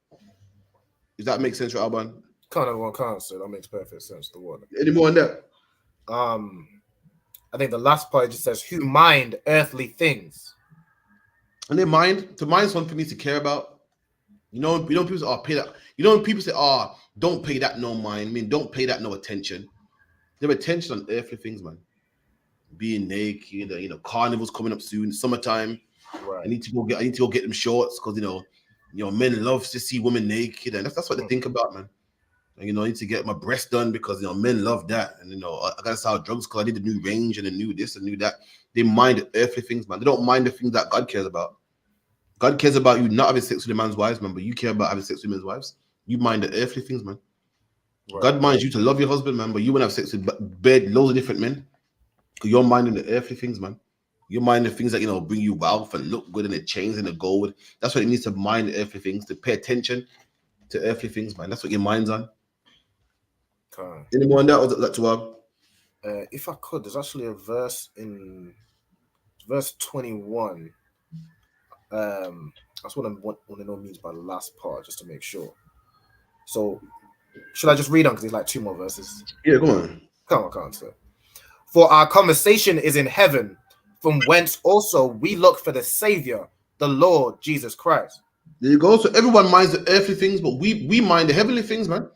Does that make sense, right, Alban? Can't, so that makes perfect sense. The word. Any more on that? I think the last part just says, who mind earthly things. And they mind, to mind something needs to care about. People say, pay that. When people say, don't pay that no mind. I mean, don't pay that no attention. They have attention on earthly things, man. Being naked, carnival's coming up soon, summertime. Right. I need to go get them shorts because men love to see women naked, and that's what they think about, man. And, I need to get my breast done because men love that, and I gotta sell drugs because I need a new range and a new this and new that. They mind the earthly things, man. They don't mind the things that God cares about. God cares about you not having sex with a man's wives, man, but you care about having sex with men's wives. You mind the earthly things, man. Right. God minds you to love your husband, man, but you want to have sex with loads of different men. You're minding the earthly things, man. You're minding the things that bring you wealth and look good and the chains and the gold. That's what it needs to mind the earthly things, to pay attention to earthly things, man. That's what your mind's on. Okay. Any more on that, or that to if I could, there's actually a verse in verse 21. That's what I want to know means by the last part, just to make sure. So, should I just read on because there's like 2 more verses? Yeah, go on. Come on, sir. For our conversation is in heaven, from whence also we look for the Savior, the Lord Jesus Christ. There you go. So everyone minds the earthly things, but we mind the heavenly things, man.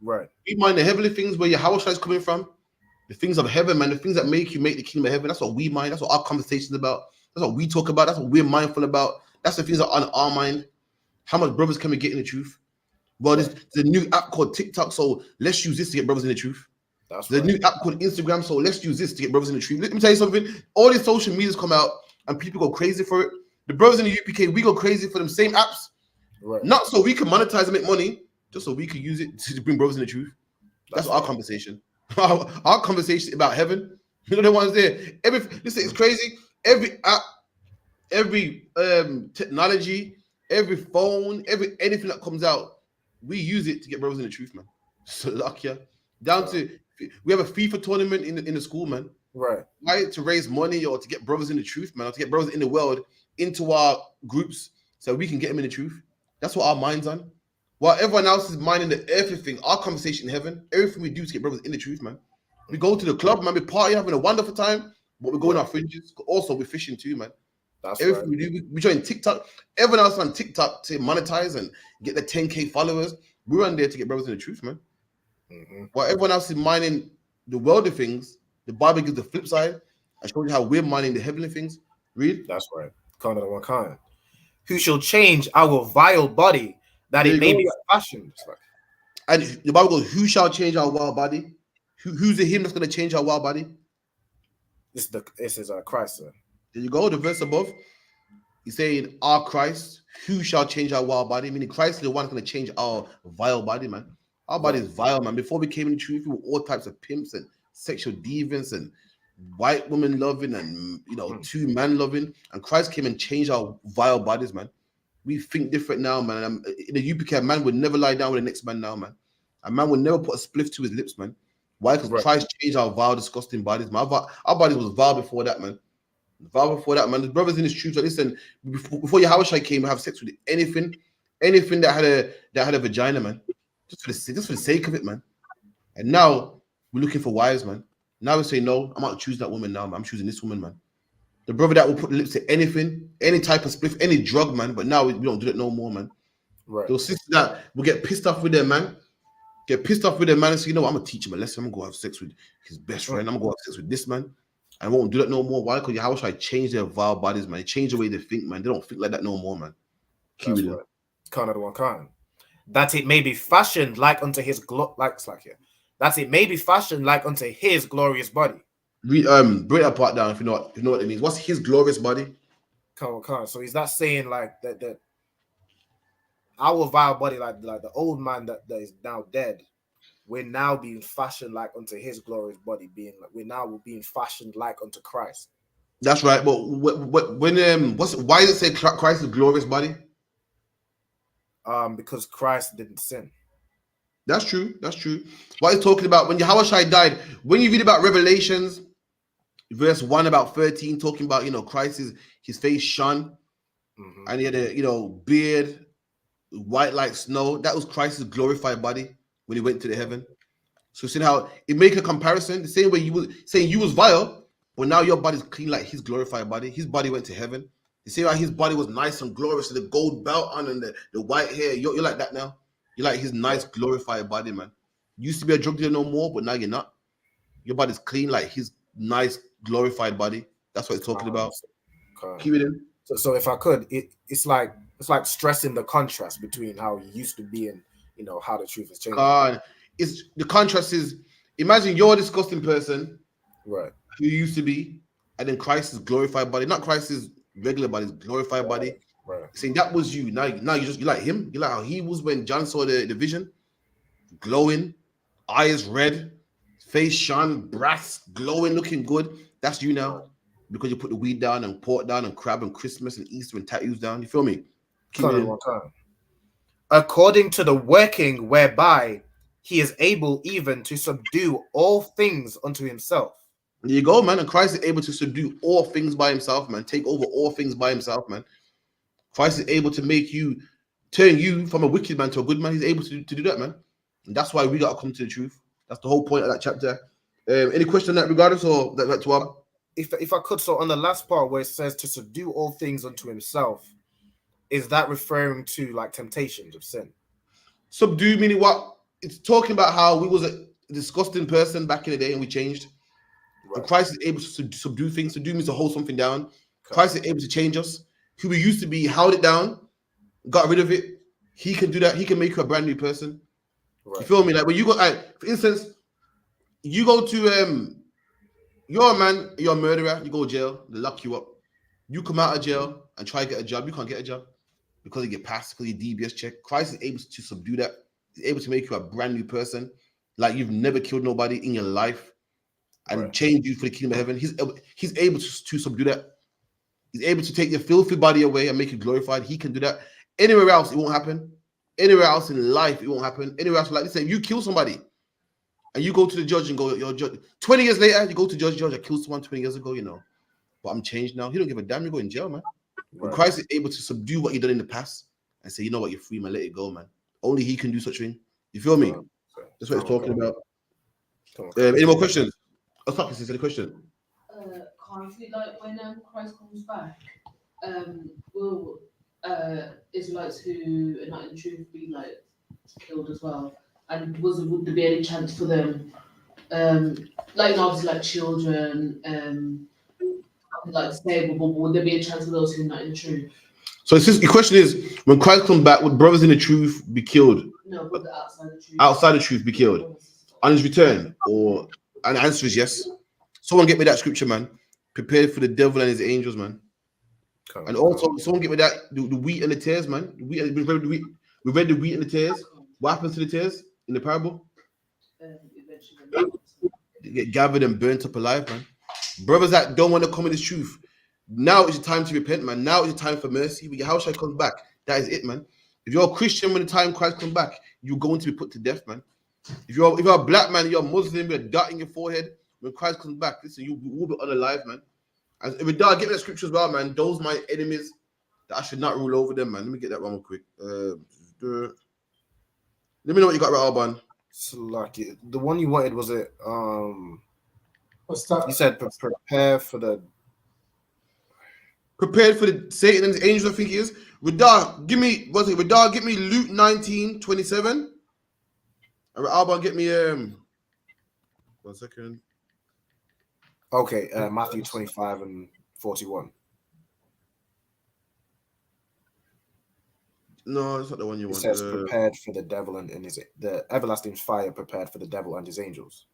Right. We mind the heavenly things where your house is coming from. The things of heaven, man. The things that make the kingdom of heaven. That's what we mind. That's what our conversation is about. That's what we talk about. That's what we're mindful about. That's the things that are on our mind. How much brothers can we get in the truth? Well, there's a new app called TikTok, so let's use this to get brothers in the truth. There's a new app called Instagram, so let's use this to get brothers in the truth. Let me tell you something. All these social medias come out and people go crazy for it. The brothers in the UPK, we go crazy for them same apps. Right. Not so we can monetize and make money, just so we can use it to bring brothers in the truth. That's our conversation. Our conversation about heaven. The ones there. Listen, it's crazy. Every app, every technology, every phone, anything that comes out, we use it to get brothers in the truth, man. So luck, yeah. Down to we have a FIFA tournament in the school, man. Right. Right, to raise money or to get brothers in the truth, man, or to get brothers in the world into our groups so we can get them in the truth. That's what our mind's on. While everyone else is minding the everything, our conversation in heaven, everything we do to get brothers in the truth, man. We go to the club, man, we party, having a wonderful time, but we're going our fringes. Also, we're fishing too, man. That's everything we do. We join TikTok. Everyone else on TikTok to monetize and get the 10K followers. We're on there to get brothers in the truth, man. Mm-hmm. While everyone else is minding the worldly things, the Bible gives the flip side. I showed you how we're minding the heavenly things. Read. That's right. Kind of one kind. Who shall change our vile body that it may be fashioned? And the Bible goes, who shall change our wild body? Who's the him that's going to change our wild body? This is Christ, sir. There you go. The verse above. He's saying, our Christ, who shall change our wild body? Meaning Christ is the one that's going to change our vile body, man. Our body's vile, man. Before we came in the truth, we were all types of pimps and sexual deviants and white woman loving and two man loving. And Christ came and changed our vile bodies, man. We think different now, man. In the UPK, a man would never lie down with the next man now, man. A man would never put a spliff to his lips, man. Why? Because Christ changed our vile, disgusting bodies, man. Our bodies was vile before that, man. Vile before that, man. The brothers in this truth, like, listen, before YAHANNA came, have sex with anything that had a vagina, man. Just for the sake of it, man. And now we're looking for wives, man. Now we say, no, I'm not choosing that woman now, man. I'm choosing this woman, man. The brother that will put lips to anything, any type of spliff, any drug, man. But now we don't do it no more, man. Right. Those sisters that will get pissed off with their man, and say, you know what, I'm gonna teach him a lesson. I'm gonna go have sex with his best friend. I'm gonna go have sex with this man. And I won't do that no more. Why? Because how should I change their vile bodies, man? They change the way they think, man. They don't think like that no more, man. That's right. Kind of the one kind. That it may be fashioned like unto his that it may be fashioned like unto his glorious body. Break that part down if you know what it means. What's his glorious body? Come on. So is that saying like that our vile body, like the old man that is now dead, we're now being fashioned like unto his glorious body, we're now being fashioned like unto Christ. That's right. But why does it say Christ's glorious body? Because Christ didn't sin. That's true. What he's talking about when YAHANNA died, when you read about Revelations, verse 1 about 13, talking about Christ his face shone, and he had a beard white like snow. That was Christ's glorified body when he went to the heaven. So see how it make a comparison, the same way you was saying you was vile, but now your body's clean like his glorified body. His body went to heaven. You see how his body was nice and glorious, with the gold belt on and the white hair. You're like that now. You're like his nice glorified body, man. You used to be a drug dealer no more, but now you're not. Your body's clean like his nice glorified body. That's what he's talking about. Keep it in. So if I could, it's like stressing the contrast between how he used to be and how the truth has changed. It's the contrast is, imagine you're a disgusting person, right? Who you used to be, and then Christ's glorified body, not Christ's regular body, his glorified body. Right. Saying that was you. Now you like him. You like how he was when John saw the vision, glowing, eyes red, face shine, brass, glowing, looking good. That's you now, because you put the weed down and pork down and crab and Christmas and Easter and tattoos down. You feel me? According to the working whereby he is able even to subdue all things unto himself. There you go, man. And Christ is able to subdue all things by himself, man. Take over all things by himself, man. Christ is able to turn you from a wicked man to a good man. He's able to do that, man. And that's why we got to come to the truth. That's the whole point of that chapter. Any question on that regardless, or that to Ab? If I could, so on the last part where it says to subdue all things unto himself, is that referring to like temptations of sin? Subdue meaning what? It's talking about how we was a disgusting person back in the day and we changed. Right. And Christ is able to subdue things. Subdue means to hold something down. Okay. Christ is able to change us. Who we used to be, held it down, got rid of it. He can do that. He can make you a brand new person. Right. You feel me? Like when you go, for instance, you go to you're a man, you're a murderer, you go to jail, they lock you up. You come out of jail and try to get a job, you can't get a job because you get passed, because your DBS check. Christ is able to subdue that. He's able to make you a brand new person, like you've never killed nobody in your life, and change you for the kingdom of heaven. He's able to subdue that. He's able to take your filthy body away and make you glorified. He can do that. Anywhere else, it won't happen. Anywhere else in life, it won't happen. Anywhere else, like this, you kill somebody and you go to the judge and go, your judge, 20 years later, you go to judge, I killed someone 20 years ago, but I'm changed now. He don't give a damn. You go in jail, man. Right. Christ is able to subdue what you done in the past and say, you know what, you're free, man, let it go, man. Only he can do such thing. You feel me? That's what he's talking about. Any more questions? Let's talk. Is there a question? Like when Christ comes back, will Israelites who are not in the truth be like killed as well? And would there be any chance for them, like obviously like children, like disabled, but would there be a chance for those who are not in the truth? So the question is, when Christ comes back, would brothers in the truth be killed? No, but outside the truth. Outside the truth be killed on his return, and the answer is yes. Someone get me that scripture, man. Prepared for the devil and his angels, man. And also, someone get me that the wheat and the tares, man. We read the wheat and the tares. What happens to the tares? in the parable? Eventually. They get gathered and burnt up alive, man. Brothers that don't want to come in this truth. Now is your time to repent, man. Now is your time for mercy. When your house shall come back. That is it, man. If you're a Christian when the time Christ comes back, you're going to be put to death, man. If you're a black man, you're a Muslim, you're a dot in your forehead, when Christ comes back, listen, you will be unalive, man. And if we get me that scripture as well, man. Those my enemies that I should not rule over them, man. Let me get that one real quick. Let me know what you got right, Alban. Lucky. The one you wanted was it? What's that? You said prepare for the. Prepared for the Satan and his angels, I think he is. Radar, give me Radar, get me Luke 19:27. Alban, get me 1 second. Okay, Matthew 25 and 41. No, that's not the one you want. It says prepared for the devil and the everlasting fire prepared for the devil and his angels.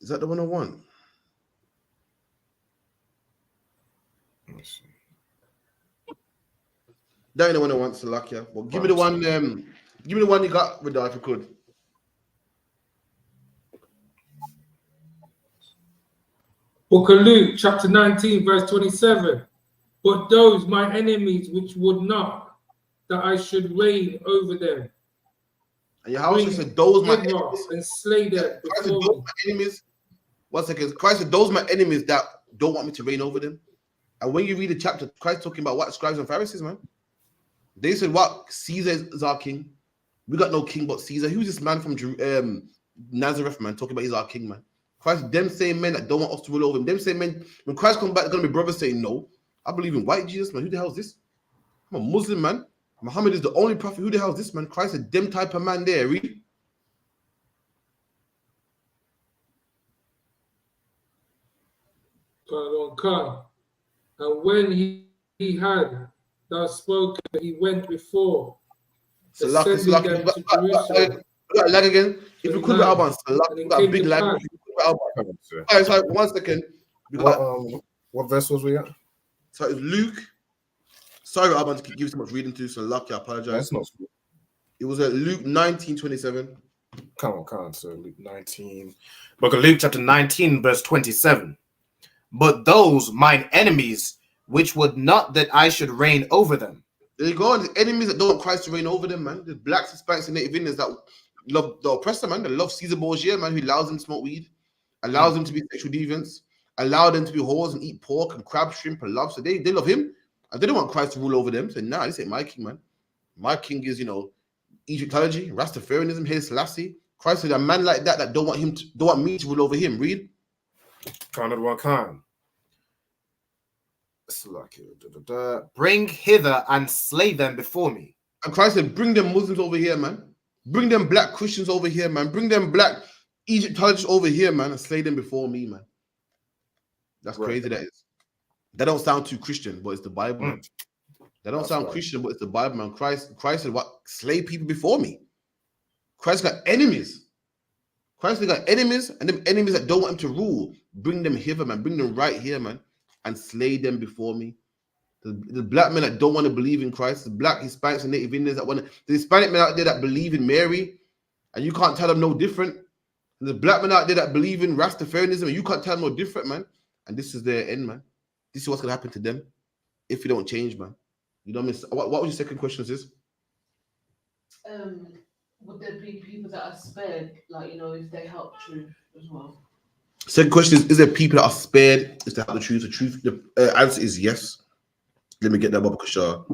Is that the one I want? Let me see. That ain't the one I want, Salakia. But give me the one. Give me the one you got, Radar, if you could. Book of Luke, chapter 19, verse 27. But those my enemies which would not that I should reign over them. And your house said, those my enemies. And slay them. Christ said, those my enemies. 1 second. Christ said, those my enemies that don't want me to reign over them. And when you read the chapter, Christ talking about what scribes and Pharisees, man. They said, what? Caesar is our king. We got no king but Caesar. Who's this man from Nazareth, man, talking about he's our king, man? Christ, them same men that don't want us to rule over him, them same men, when Christ comes back, they're going to be brothers saying, no, I believe in white Jesus, man. Who the hell is this? I'm a Muslim, man. Muhammad is the only prophet. Who the hell is this, man? Christ is them type of man there. Read. And when he had thus spoken, he went before. So lag again. If you could, Alban, we got a big lag. Sorry, 1 second. What verse was we at? So it's Luke. Sorry, Alban, to give so much reading to. So lucky, I apologize. It was at Luke 19:27. Come on. So Luke 19. Book of Luke, chapter 19, verse 27. But those mine enemies, which would not that I should reign over them. There you go. The enemies that don't want Christ to reign over them, man. The blacks, Hispanics, and Native Indians that love the oppressor, man. That love Caesar Borgia, man, who allows them to smoke weed, allows them to be sexual deviants, allow them to be whores and eat pork and crab, shrimp, and lobster. They love him. And they don't want Christ to rule over them. So, nah, this ain't my king, man. My king is, Egyptology, Rastafarianism, Haile Selassie. Christ said a man like that don't want me to rule over him. Read. Bring hither and slay them before me. And Christ said, bring them Muslims over here, man. Bring them black Christians over here, man. Bring them black Egyptologists over here, man, and slay them before me, man. That's crazy, that is. That don't sound too Christian, but it's the Bible. Man. That don't sound Christian, but it's the Bible, man. Christ said, what? Slay people before me. Christ got enemies. Christ got enemies, and them enemies that don't want him to rule. Bring them hither, man. Bring them right here, man. And slay them before me. The black men that don't want to believe in Christ, the black Hispanics and Native Indians that want to, the Hispanic men out there that believe in Mary, and you can't tell them no different. And the black men out there that believe in Rastafarianism, and you can't tell them no different, man. And this is their end, man. This is what's gonna happen to them if you don't change, man. You know what I mean? What was your second question, sis? Would there be people that are spared, if they help truth as well? Second question is there people that are spared if they have the truth? The answer is yes. Let me get that Baba Kashar.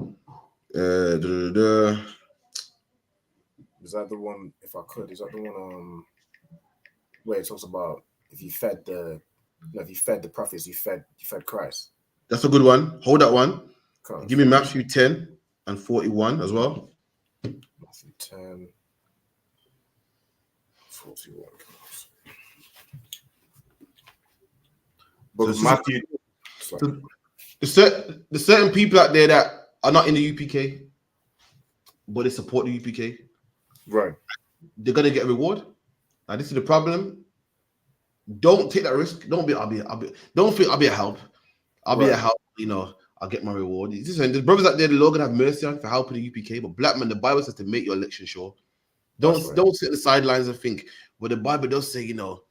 Is that the one, if I could, is that the one where it talks about if you fed the prophets, you fed Christ? That's a good one. Hold that one. Give me Matthew 10 and 41 as well. Matthew 10, 41. But so Matthew, the certain people out there that are not in the UPK, but they support the UPK, right? They're gonna get a reward. Now this is the problem. Don't take that risk. Don't think I'll be a help. I'll be a help. I'll get my reward. There's brothers out there the Lord gonna have mercy on for helping the UPK, but black man, the Bible says to make your election sure. Don't sit on the sidelines and think. Well, the Bible does say, you know,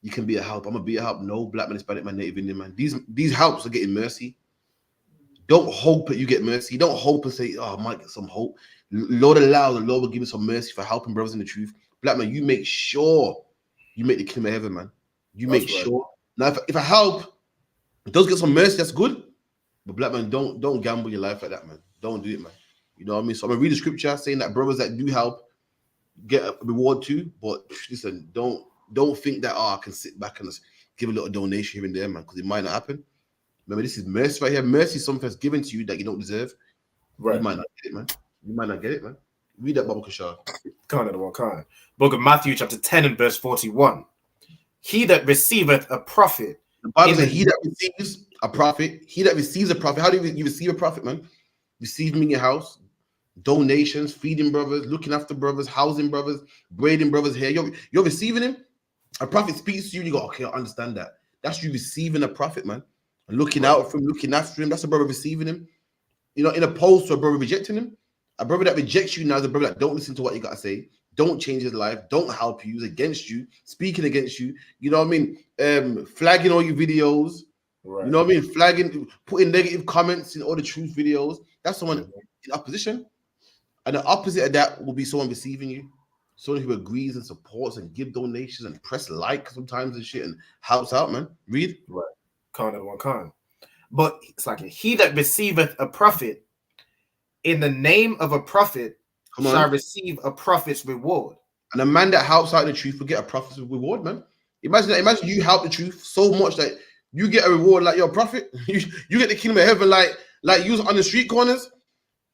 you can be a help. I'm gonna be a help. No, black man, Hispanic man, Native Indian man. These helps are getting mercy. Don't hope that you get mercy. Don't hope and say, oh, I might get some hope. Lord allow the Lord will give me some mercy for helping brothers in the truth. Black man, you make sure you make the kingdom of heaven, man. You make sure. Now, if I help, it does get some mercy, that's good. But black man, don't gamble your life like that, man. Don't do it, man. You know what I mean? So I'm gonna read the scripture saying that brothers that do help get a reward too. But listen, don't think that I can sit back and just give a little donation here and there, man, because it might not happen. Remember, this is mercy right here. Mercy is something that's given to you that you don't deserve. Right. You might not get it, man. You might not get it, man. Read that, Baba Kashar. Can't. Book of Matthew, chapter 10 and verse 41. He that receiveth a prophet. The Bible says, he that receives a prophet, he that receives a prophet. How do you receive a prophet, man? Receive him in your house, donations, feeding brothers, looking after brothers, housing brothers, braiding brothers' hair. You're receiving him. A prophet speaks to you, and you go, okay, I understand that. That's you receiving a prophet, man. And looking out for him, looking after him. That's a brother receiving him. You know, in opposed to a brother rejecting him. A brother that rejects you now is a brother that don't listen to what you got to say, don't change his life, don't help you, is against you, speaking against you. You know what I mean? Flagging all your videos. Right. You know what I mean? Flagging, putting negative comments in all the truth videos. That's someone in opposition. And the opposite of that will be someone receiving you. Someone who agrees and supports and give donations and press like sometimes and shit and helps out, man. Read. Right. Can't. But it's like he that receiveth a prophet in the name of a prophet shall receive a prophet's reward. And a man that helps out the truth will get a prophet's reward, man. Imagine you help the truth so much that you get a reward like your prophet. You get the kingdom of heaven like you was on the street corners.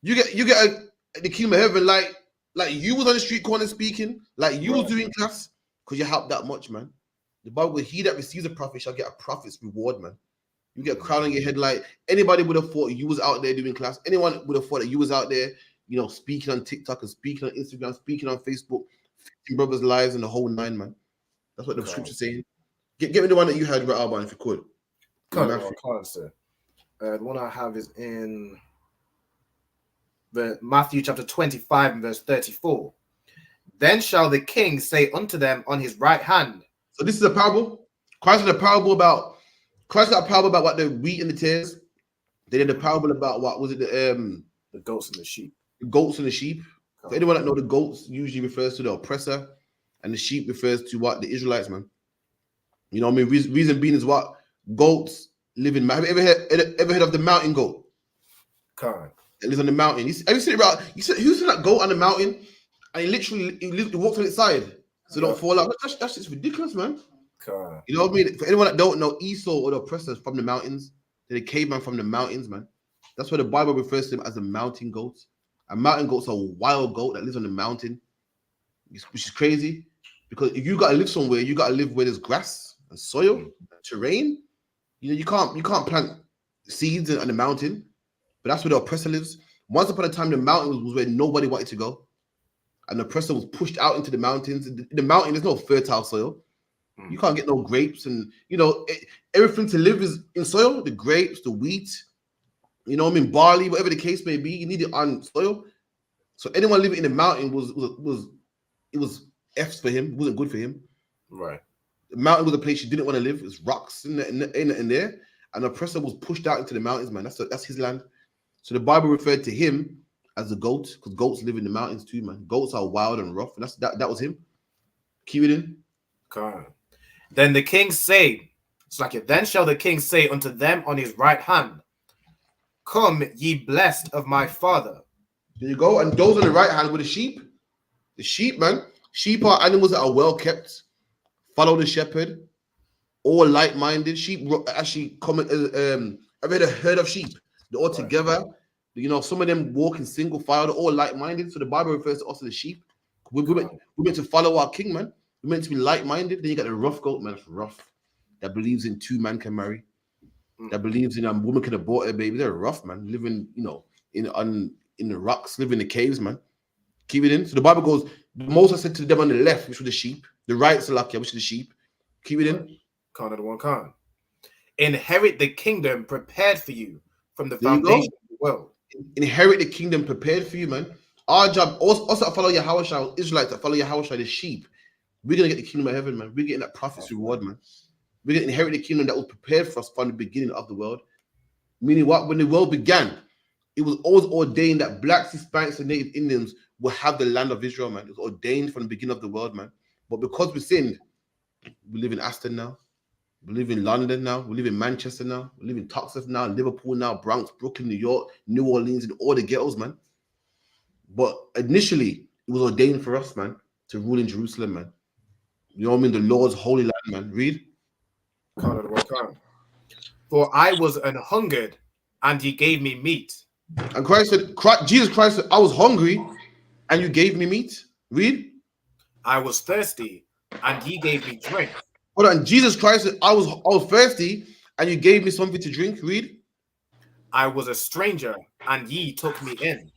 You get the kingdom of heaven like you was on the street corner speaking, like you was doing class, because you helped that much, man. The Bible, he that receives a prophet shall get a prophet's reward, man. You get a crown on your head. Like anybody would have thought you was out there doing class. Anyone would have thought that you was out there, you know, speaking on TikTok and speaking on Instagram, speaking on Facebook, fixing brothers' lives and the whole nine, man. That's what the scripture's saying. Get me the one that you had, right, Alban, if you could. Can't, sir. The one I have is in the Matthew chapter 25 and verse 34. Then shall the king say unto them on his right hand. So this is a parable. Christ had a parable about what the wheat and the tares. They did a parable about what was it? The goats and the sheep. The goats and the sheep. For anyone that know, the goats usually refers to the oppressor, and the sheep refers to what? The Israelites, man. You know what I mean? Reason being is what? Goats live in. Have you ever heard of the mountain goat? Can't. It lives on the mountain. Have you seen it about? Who's seen that goat on the mountain? And he walks on its side, so don't fall out. That's just ridiculous, man. God. You know what I mean? For anyone that don't know, Esau or the oppressors from the mountains, they're the caveman from the mountains, man. That's why the Bible refers to them as the mountain goats. A mountain goat's a wild goat that lives on the mountain, which is crazy. Because if you gotta live somewhere, you gotta live where there's grass and soil, and terrain. You know, you can't plant seeds on the mountain. But that's where the oppressor lives. Once upon a time, the mountain was where nobody wanted to go. And the oppressor was pushed out into the mountains. In the mountain, there's no fertile soil. You can't get no grapes, and you know everything to live is in soil. The grapes, the wheat, you know what I mean, barley, whatever the case may be, you need it on soil. So anyone living in the mountain was F's for him. It wasn't good for him. Right. The mountain was a place you didn't want to live. It's rocks in there, and the oppressor was pushed out into the mountains, man. That's his land. So the Bible referred to him as a goat, because goats live in the mountains too, man. Goats are wild and rough, and that was him. Keep it in. God. Then the king say, it's like it. Then shall the king say unto them on his right hand, come, ye blessed of my father. There you go. And those on the right hand were the sheep. The sheep, man. Sheep are animals that are well kept, follow the shepherd, all like-minded. Sheep actually come. I've had a herd of sheep. They're all together. You know, some of them walk in single file. They're all like-minded. So the Bible refers to us as the sheep. We're meant to follow our king, man. We're meant to be like-minded. Then you got the rough goat, man. That's rough. That believes in two men can marry. That believes in a woman can abort a baby. They're rough, man. Living, you know, in the rocks, living in the caves, man. Keep it in. So the Bible goes, Moses said to them on the left, which was the sheep. The right, Salakia, which is the sheep. Keep it in. Khan. Inherit the kingdom prepared for you from the foundation of the world. Inherit the kingdom prepared for you, man. Our job, also to follow Yahweh, Israelites that follow Yahweh, the sheep. We're gonna get the kingdom of heaven, man. We're getting that prophet's reward, man. We're gonna inherit the kingdom that was prepared for us from the beginning of the world. Meaning what? When the world began, it was always ordained that blacks, Hispanics, and Native Indians will have the land of Israel, man. It was ordained from the beginning of the world, man. But because we sinned, we live in Aston now. We live in London now. We live in Manchester now. We live in Texas now, Liverpool now, Bronx, Brooklyn, New York, New Orleans, and all the ghettos, man. But initially, it was ordained for us, man, to rule in Jerusalem, man. You know what I mean? The Lord's holy land, man. Read. For I was an hungered, and ye gave me meat. And Jesus Christ said, I was hungry, and you gave me meat. Read. I was thirsty, and ye gave me drink. Hold on. Jesus Christ said, I was thirsty, and you gave me something to drink. Read. I was a stranger, and ye took me in.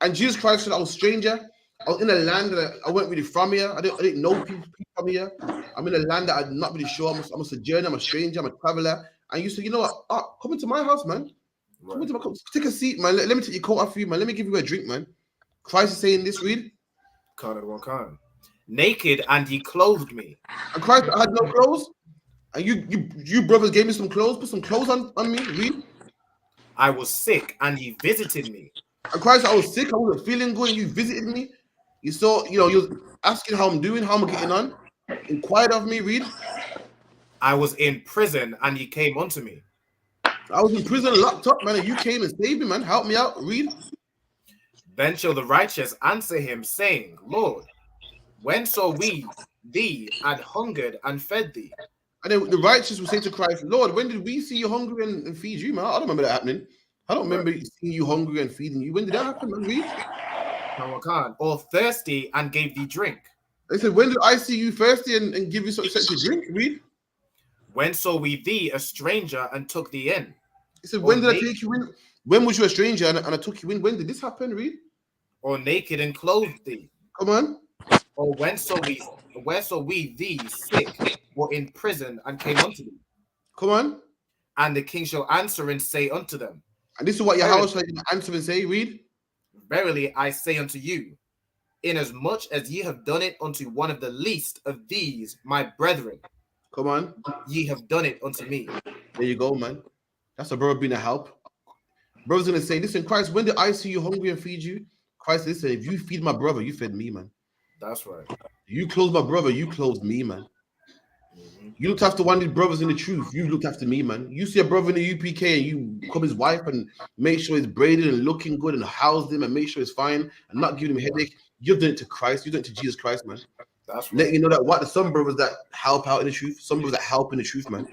And Jesus Christ said, I was a stranger. I was in a land that I weren't really from here. I didn't know people from here. I'm in a land that I'm not really sure. I'm a sojourner, I'm a stranger, I'm a traveler. And you said, you know what? Come into my house, man. Come into my house. Take a seat, man. Let me take your coat off you, man. Let me give you a drink, man. Christ is saying this, read. Naked, and ye clothed me. And Christ, I had no clothes. And you brothers gave me some clothes. Put some clothes on me, read. I was sick, and ye visited me. And Christ, I was sick. I wasn't feeling good, and you visited me. You saw, you was asking how I'm doing, how I'm getting on. Inquired of me, read. I was in prison, and ye came unto me. I was in prison, locked up, man, and you came and saved me, man. Help me out, read. Then shall the righteous answer him, saying, Lord, when saw we thee and hungered and fed thee? And then the righteous will say to Christ, Lord, when did we see you hungry and feed you, man? I don't remember that happening. I don't remember seeing you hungry and feeding you. When did that happen, man? Read. Or thirsty and gave thee drink. They said, when did I see you thirsty and give you something to drink? Read. When saw we thee a stranger and took thee in? He said, when did I take you in? When was you a stranger and I took you in? When did this happen? Read. Or naked and clothed thee? Come on. Or where saw we thee sick or in prison and came unto thee? Come on. And the king shall answer and say unto them. And this is what Yahweh shall answer and say, read. Verily I say unto you, inasmuch as ye have done it unto one of the least of these, my brethren, come on, ye have done it unto me. There you go, man. That's a brother being a help. Brother's gonna say, listen, Christ, when did I see you hungry and feed you? Christ, listen, if you feed my brother, you fed me, man. That's right. You clothed my brother, you clothed me, man. You looked after one of these brothers in the truth. You looked after me, man. You see a brother in the UPK and you become his wife and make sure he's braided and looking good and house him and make sure he's fine and not giving him a headache. You've done it to Christ. You've done it to Jesus Christ, man. That's right. Letting you know that what some brothers that help out in the truth, some brothers that help in the truth, man.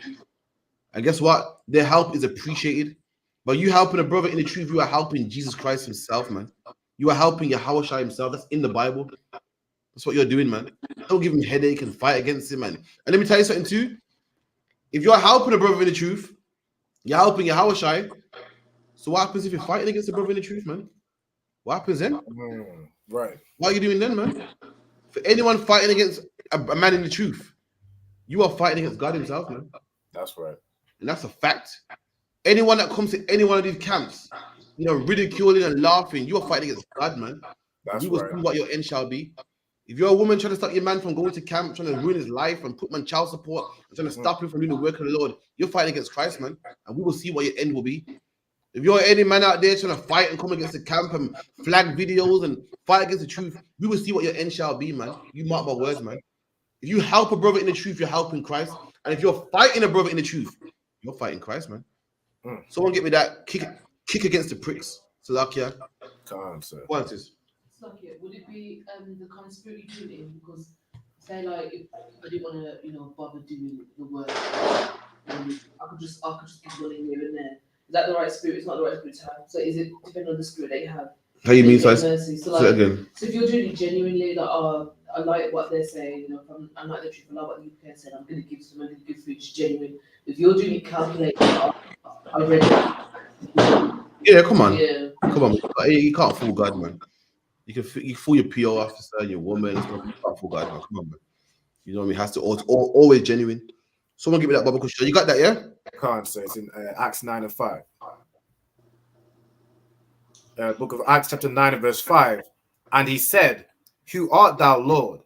And guess what? Their help is appreciated. But you helping a brother in the truth, you are helping Jesus Christ himself, man. You are helping Yahweh himself. That's in the Bible. That's what you're doing, man. Don't give him a headache and fight against him, man. And let me tell you something too. If you're helping a brother in the truth, you're helping Yahweh. So what happens if you're fighting against a brother in the truth, man? What happens then? Right. What are you doing then, man? For anyone fighting against a man in the truth, you are fighting against God himself, man. That's right. And that's a fact. Anyone that comes to any one of these camps, ridiculing and laughing, you are fighting against God, man. You will see what your end shall be. If you're a woman trying to stop your man from going to camp, trying to ruin his life and put him on child support, and trying to stop him from doing the work of the Lord, you're fighting against Christ, man. And we will see what your end will be. If you're any man out there trying to fight and come against the camp and flag videos and fight against the truth, we will see what your end shall be, man. You mark my words, man. If you help a brother in the truth, you're helping Christ. And if you're fighting a brother in the truth, you're fighting Christ, man. Someone get me that kick against the pricks. Salakia. What is? Would it be the kind of spirit you do it in? Because say like if I didn't want to, bother doing the work, I could just keep running here and there. Is that the right spirit? It's not the right spirit to have. So is it depending on the spirit that you have? How you mean, mercy? So like, again. So if you're doing it genuinely, like, I like what they're saying, if I like the truth, I like what you said, I'm going to give some, I'm going to give food, it's genuine. If you're doing it calculated, I read it. Yeah, come on. Yeah. Come on. You can't fool God, man. You fool your PO officer, your woman, and stuff. You can't fool God, man. Come on, man. You know what I mean? It has to always genuine. Someone give me that Bible question. You got that, yeah? Can't say it's in Acts 9:5. Book of Acts chapter 9 and verse 5. And he said, Who art thou, Lord?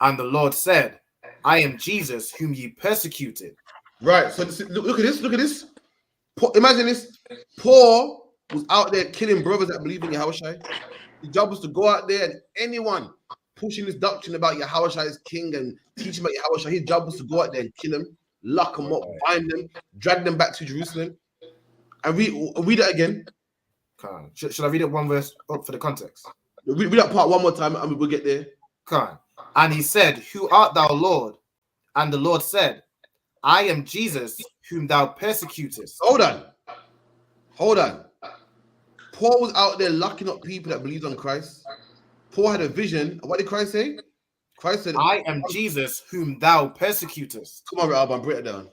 And the Lord said, I am Jesus, whom ye persecuted. Right. So look at this. Look at this. Imagine this. Paul was out there killing brothers that believe in Yahushua. His job was to go out there and anyone pushing this doctrine about Yahushua is king and teaching about Yahushua, his job was to go out there and kill them, lock them up, bind them, drag them back to Jerusalem. And read it again. Should I read it one verse up for the context? Read that part one more time and we'll get there. And he said, Who art thou, Lord? And the Lord said, I am Jesus, whom thou persecutest. Hold on. Paul was out there locking up people that believed on Christ. Paul had a vision. What did Christ say? Christ said, I am Jesus, whom thou persecutest. Come on, Alban, break it down.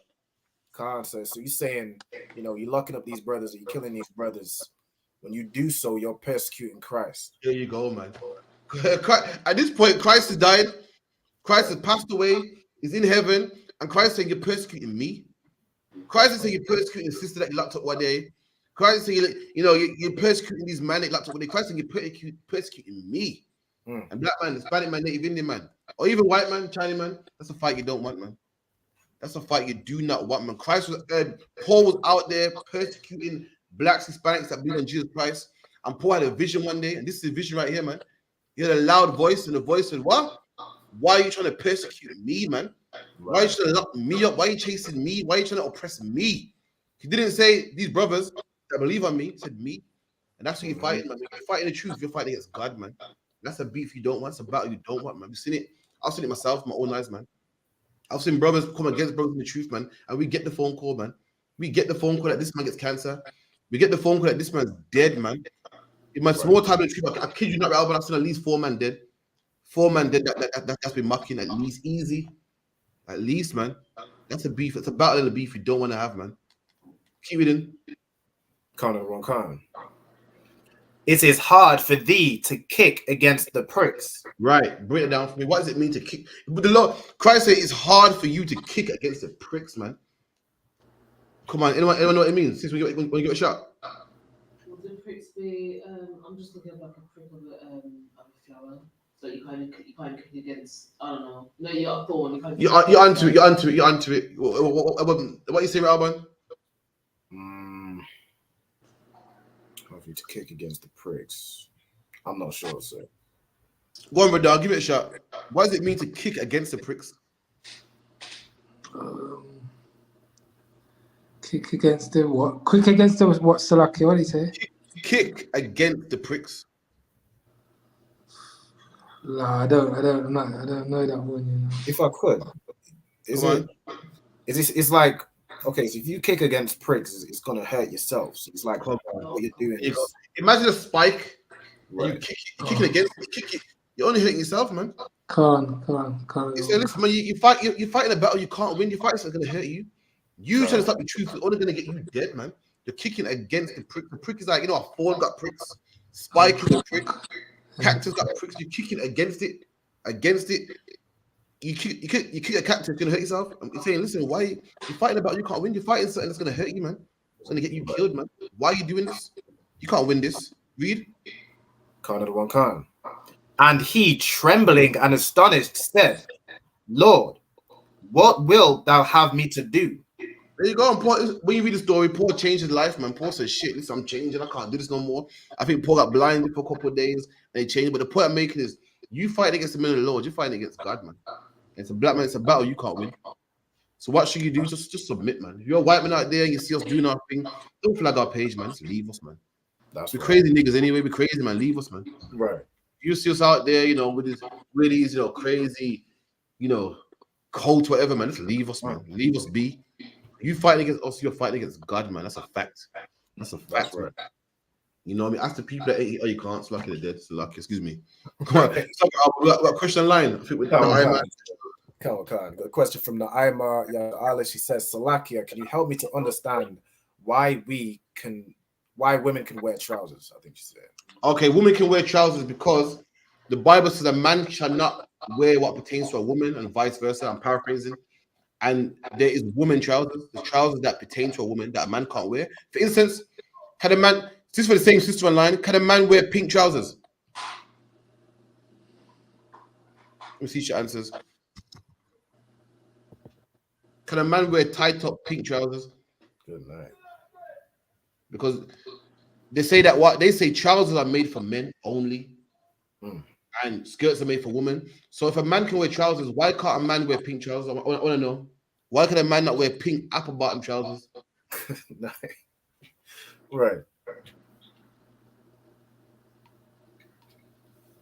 So you're saying, you're locking up these brothers, or you're killing these brothers. When you do so, you're persecuting Christ. There you go, man. At this point, Christ has died. Christ has passed away. He's in heaven. And Christ saying, You're persecuting me. Christ is saying, You're persecuting the sister that you locked up one day. Christ is saying, you're persecuting these men that you locked up one day. Christ is saying, You're persecuting me. And black man, Hispanic man, Native Indian man, or even white man, Chinese man, that's a fight you don't want, man. That's a fight you do not want, man. Paul was out there persecuting blacks, Hispanics that believe in Jesus Christ. And Paul had a vision one day, and this is a vision right here, man. He had a loud voice, and the voice said, What? Why are you trying to persecute me, man? Why are you trying to lock me up? Why are you chasing me? Why are you trying to oppress me? He didn't say these brothers that believe on me, he said me. And that's what you're fighting, man. You're fighting the truth, you're fighting against God, man. That's a beef you don't want, it's a battle you don't want, man. You've seen it. I've seen it myself, my own eyes, man. I've seen brothers come against brothers in the truth, man. And we get the phone call, man. We get the phone call that this man gets cancer. We get the phone call that this man's dead, man. In my small time in the truth, I kid you not, Albert, I've seen at least 4 men dead. 4 men dead that's been mocking at least easy. At least, man. That's a beef. It's a battle of the beef you don't want to have, man. Keep it in. It is hard for thee to kick against the pricks. Right. Break it down for me. What does it mean to kick? But the Lord, Christ said it's hard for you to kick against the pricks, man. Come on. Anyone know what it means? Since we get a shot. Would the pricks be, I'm just thinking of like a prick of a flower. So you kind of kick against, I don't know. No, you're a thorn. You're onto it. What you say, Alban? To kick against the pricks. I'm not sure, sir. Go on, brother. Give it a shot. What does it mean to kick against the pricks? Kick against the what? Quick against the what, Salaki? What did he say? Kick against the pricks. No, I don't know that one. You know. If I could, it's like, okay, so if you kick against pricks, it's gonna hurt yourself. So it's like what you're doing. Imagine a spike. Right. You kick it against it. You're only hurting yourself, man. Come on. So listen, man, you're fighting a battle you can't win. You're fighting something gonna hurt you. You trying to stop the truth is only gonna get you dead, man. You're kicking against the prick. The prick is like, a fawn got pricks. Spike is a prick. Cactus got pricks. You're kicking against it. You kick a cactus, gonna hurt yourself. I'm saying, listen, why you're fighting about you can't win? You're fighting something that's gonna hurt you, man. It's gonna get you killed, man. Why are you doing this? You can't win this. Read. And he, trembling and astonished, said, Lord, what wilt thou have me to do? There you go. And Paul, when you read the story, Paul changed his life, man. Paul said, shit, listen, I'm changing. I can't do this no more. I think Paul got blinded for a couple of days and he changed. But the point I'm making is, you fight against the men of the Lord. You're fighting against God, man. It's a black man. It's a battle you can't win. So what should you do? Just submit, man. If you're a white man out there and you see us doing our thing, don't flag our page, man. Just leave us, man. We're crazy niggas anyway. We're crazy, man. Leave us, man. Right. You see us out there, with these crazy, cult, whatever, man. Just leave us, man. Leave us be. You fighting against us, you're fighting against God, man. That's a fact. That's a fact, right? You know what I mean? Ask the people that ate, you can't. It's lucky they're dead. It's lucky. Excuse me. Come on. So, we got a question line. I think with Come on. Got a question from Naima Yala. She says, Salakia, can you help me to understand why women can wear trousers? I think she said. Okay, women can wear trousers because the Bible says a man shall not wear what pertains to a woman and vice versa. I'm paraphrasing. And there is woman trousers, the trousers that pertain to a woman that a man can't wear. For instance, can a man, this is for the same sister online, can a man wear pink trousers? me see your answers. Can a man wear tight top pink trousers? Good night. Because they say that they say trousers are made for men only, and skirts are made for women. So if a man can wear trousers, why can't a man wear pink trousers? I want to know. Why can a man not wear pink apple bottom trousers? Right.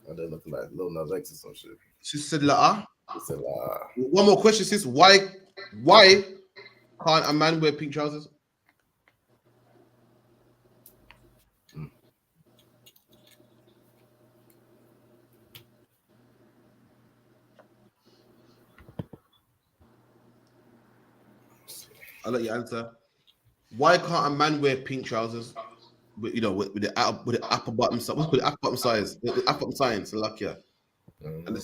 And they're looking like Lil Nas X or some shit. She said la. She said la. One more question, sis. Why can't a man wear pink trousers? I'll let you answer. Why can't a man wear pink trousers? With the upper bottom size. What's called the upper bottom size? The upper bottom size. Like and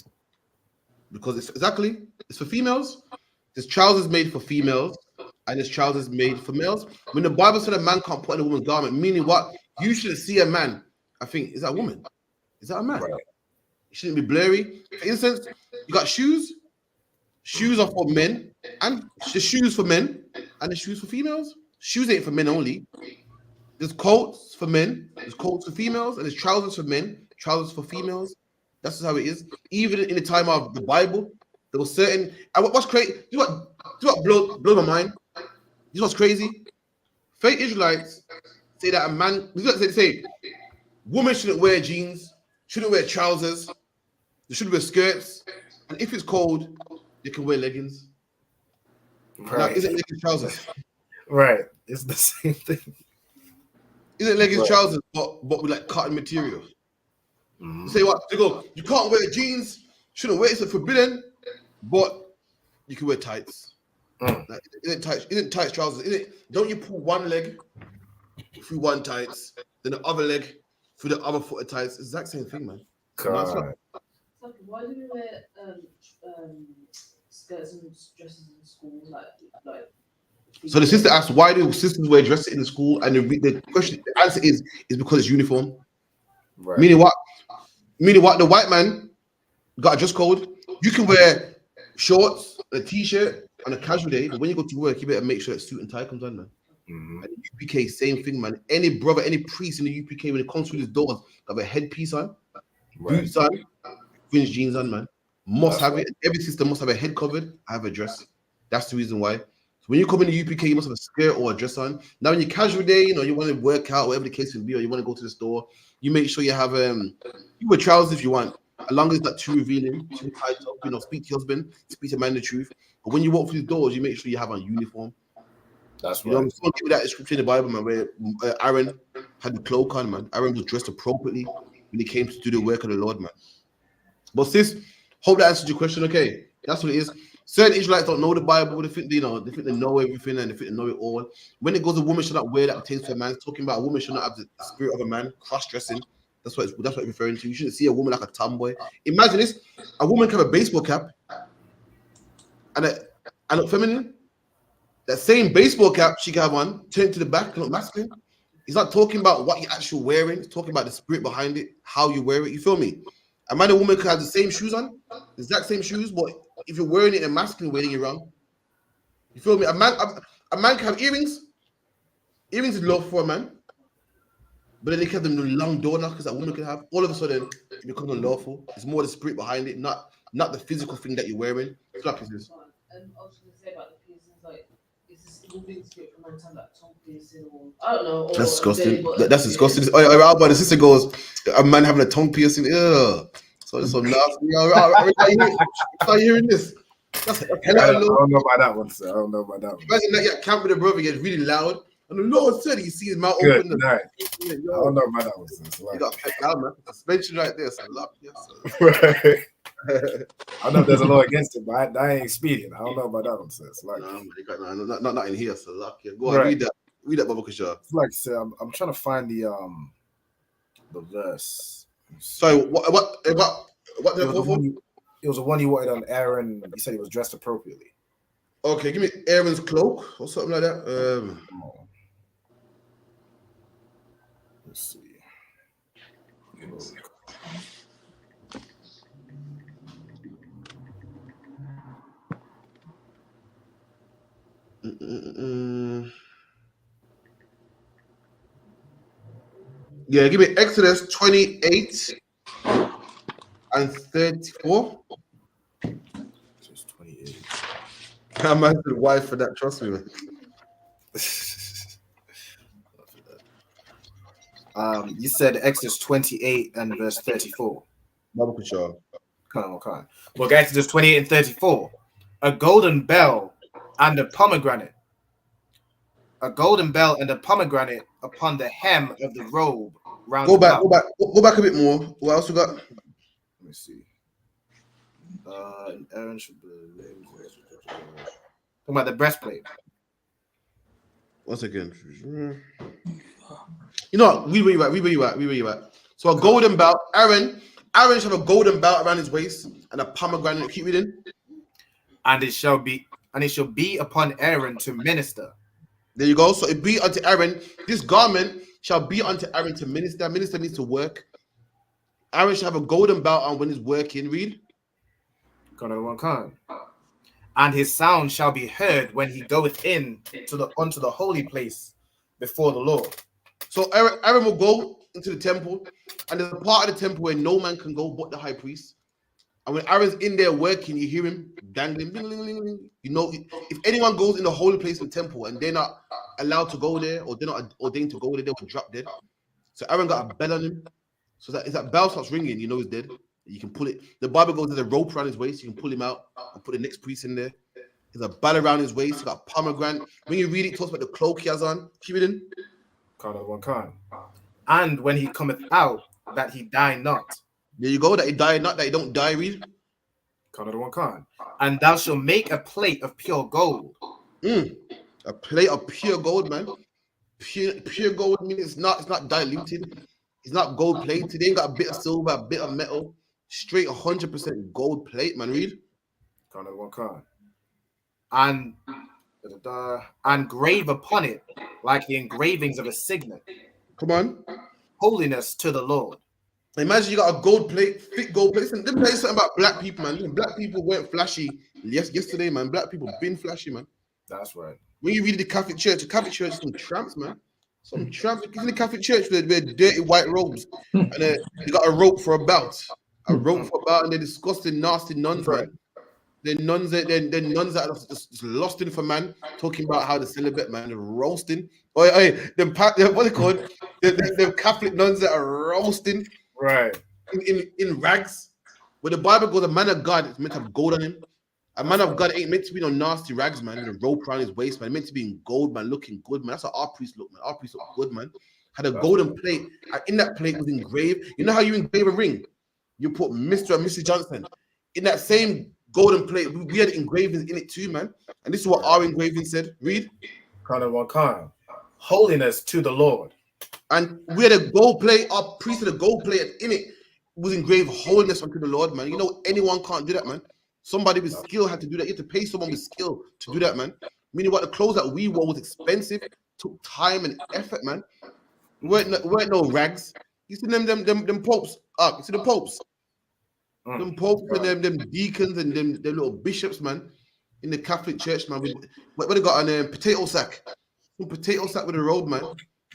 because it's for females. There's trousers made for females, and there's trousers made for males. When the Bible said a man can't put on a woman's garment, meaning what? You shouldn't see a man. I think, is that a woman? Is that a man? Right. It shouldn't be blurry. For instance, you got shoes. Shoes are for men, and the shoes for men, and the shoes for females. Shoes ain't for men only. There's coats for men, there's coats for females, and there's trousers for men, trousers for females. That's just how it is. Even in the time of the Bible, there was certain. And what's crazy? You know what blows my mind? You know what's crazy? Fake Israelites say that a man. They say women shouldn't wear jeans, shouldn't wear trousers, they should wear skirts, and if it's cold, they can wear leggings. Right. Now, isn't leggings trousers? Right. It's the same thing. Isn't leggings trousers, but with like cotton material? Say what? They go, you can't wear jeans, shouldn't wear it's forbidden, but you can wear tights. Like, isn't tights trousers? Don't you pull one leg through one tights, then the other leg through the other foot of tights? It's the exact same thing, man. Why do we wear skirts and dresses in school? Like So the sister asked, why do sisters wear dresses in the school? And the answer is because it's uniform. Right. Meaning what? The white man got a dress code. You can wear shorts, a t-shirt on a casual day, but when you go to work, you better make sure that suit and tie comes on, man. And the UPK, same thing, man. Any brother, any priest in the UPK, when it comes through his doors, got a headpiece on, boots on, fringe jeans on, man. Must have it. Every sister must have a head covered, have a dress. That's the reason why. So when you come in the UPK, you must have a skirt or a dress on. Now, in your casual day, you want to work out, whatever the case may be, or you want to go to the store, you make sure you have you wear trousers if you want, as long as it's not too revealing, too tight up. Speak to your husband, speak to man the truth. But when you walk through the doors, you make sure you have a uniform. That's right. Someone give me that scripture in the Bible, man, where Aaron had the cloak on, man. Aaron was dressed appropriately when he came to do the work of the Lord, man. But sis, hope that answers your question. Okay, that's what it is. Certain Israelites don't know the Bible. They think they know everything and they think they know it all. When it goes, a woman should not wear that pertains to a man. It's talking about a woman should not have the spirit of a man, cross-dressing. That's what it's referring to. You shouldn't see a woman like a tomboy. Imagine this: a woman can have a baseball cap and look feminine. That same baseball cap she can have on, turn to the back, and look masculine. He's not talking about what you're actually wearing. He's talking about the spirit behind it, how you wear it. You feel me? A man and woman can have the same shoes on, the exact same shoes, but if you're wearing it in a masculine way, then you're wrong. You feel me? A man can have earrings. Earrings is love for a man. But then they have them long door knockers that women can have. All of a sudden, it becomes unlawful. It's more the spirit behind it, not the physical thing that you're wearing. Slap is this. I was going to say about the piercings, like, is this still being spirit for man to have like tongue piercing or I don't know. That's disgusting. That's disgusting. But the sister goes, a man having a tongue piercing. Ugh. So it's so nasty. Are you hearing this? I don't know about that one, sir. I don't know about that one. Imagine that you're camp with a brother, gets really loud, and the Lord said he sees his mouth Good open. night. I don't know about that one, sir. You got pet down, man. Suspension right there. So Right. I know there's a law against it, but I ain't expedient. I don't know about that one, sir. Not in here, so luck. Go on, read that. Read that, Baba Kishar. Like I said, I'm trying to find the verse. So what did I call for? It was the one you wanted on Aaron. You said he was dressed appropriately. Okay, give me Aaron's cloak or something like that. Let's see. Yeah, give me Exodus 28 and 34. Just 28. I'm asking the wife for that, trust me, man. You said Exodus 28 and verse 34. Bible control. Okay. Well, Exodus 28 and 34. A golden bell and a pomegranate. A golden bell and a pomegranate upon the hem of the robe round Go about. go back a bit more. What else you got? Let me see. Aaron should be talking about the breastplate. Once again. You know what? We where you at. So a golden belt. Aaron should have a golden belt around his waist and a pomegranate. Keep reading. And it shall be upon Aaron to minister. There you go. So it be unto Aaron. This garment shall be unto Aaron to minister. Minister needs to work. Aaron shall have a golden belt on when he's working. Read. And his sound shall be heard when he goeth in unto the holy place before the Lord. So Aaron will go into the temple, and there's a part of the temple where no man can go but the high priest. And when Aaron's in there working, you hear him dangling. Bling, bling, bling, bling. You know, if anyone goes in the holy place in the temple and they're not allowed to go there, or they're not ordained to go there, they will drop dead. So Aaron got a bell on him. So that if that bell starts ringing, you know he's dead. You can pull it. The Bible goes, there's a rope around his waist. You can pull him out and put the next priest in there. There's a bell around his waist. He's got a pomegranate. When you read it, it talks about the cloak he has on. Keep it in. And when he cometh out, that he die not. There you go. That he die not. That he don't die. Read. And thou shalt make a plate of pure gold. A plate of pure gold, man. Pure gold means it's not diluted. It's not gold plated. They ain't got a bit of silver, a bit of metal. Straight 100% gold plate, man. Read. And grave upon it like the engravings of a signet. Come on. Holiness to the Lord. Imagine you got a gold plate, thick gold plate. Listen, let me tell you something about black people, man. Listen, black people weren't flashy yesterday, man. Black people been flashy, man. That's right. When you read the Catholic Church is some tramps, man. Some tramps. In the Catholic Church, they wear dirty white robes. And they got a rope for a belt. A rope for a belt, and they're disgusting, nasty nuns, man. They're nuns that are just lusting for man, talking about how the celibate, man, they're roasting. What they called? The Catholic nuns that are roasting. Right. In rags. Where the Bible goes, a man of God is meant to have gold on him. A man of God ain't meant to be no nasty rags, man, and a rope around his waist, man. Meant to be in gold, man, looking good, man. That's how our priest looked, man. Our priest looked good, man. Had a golden plate. And in that plate was engraved. You know how you engrave a ring? You put Mr. and Mrs. Johnson. In that same golden plate, we had engravings in it too, man. And this is what our engraving said. Read. Holiness to the Lord. And we had a gold plate. Our priest had a gold plate, and in it was engraved holiness unto the Lord, man. You know, anyone can't do that, man. Somebody with skill had to do that. You have to pay someone with skill to do that, man. Meaning what, the clothes that we wore was expensive, took time and effort, man. We weren't no rags. You see them popes up. You see the popes? Them popes and them deacons and them little bishops, man, in the Catholic Church, man. What they got on potato sack. Some potato sack with a robe, man.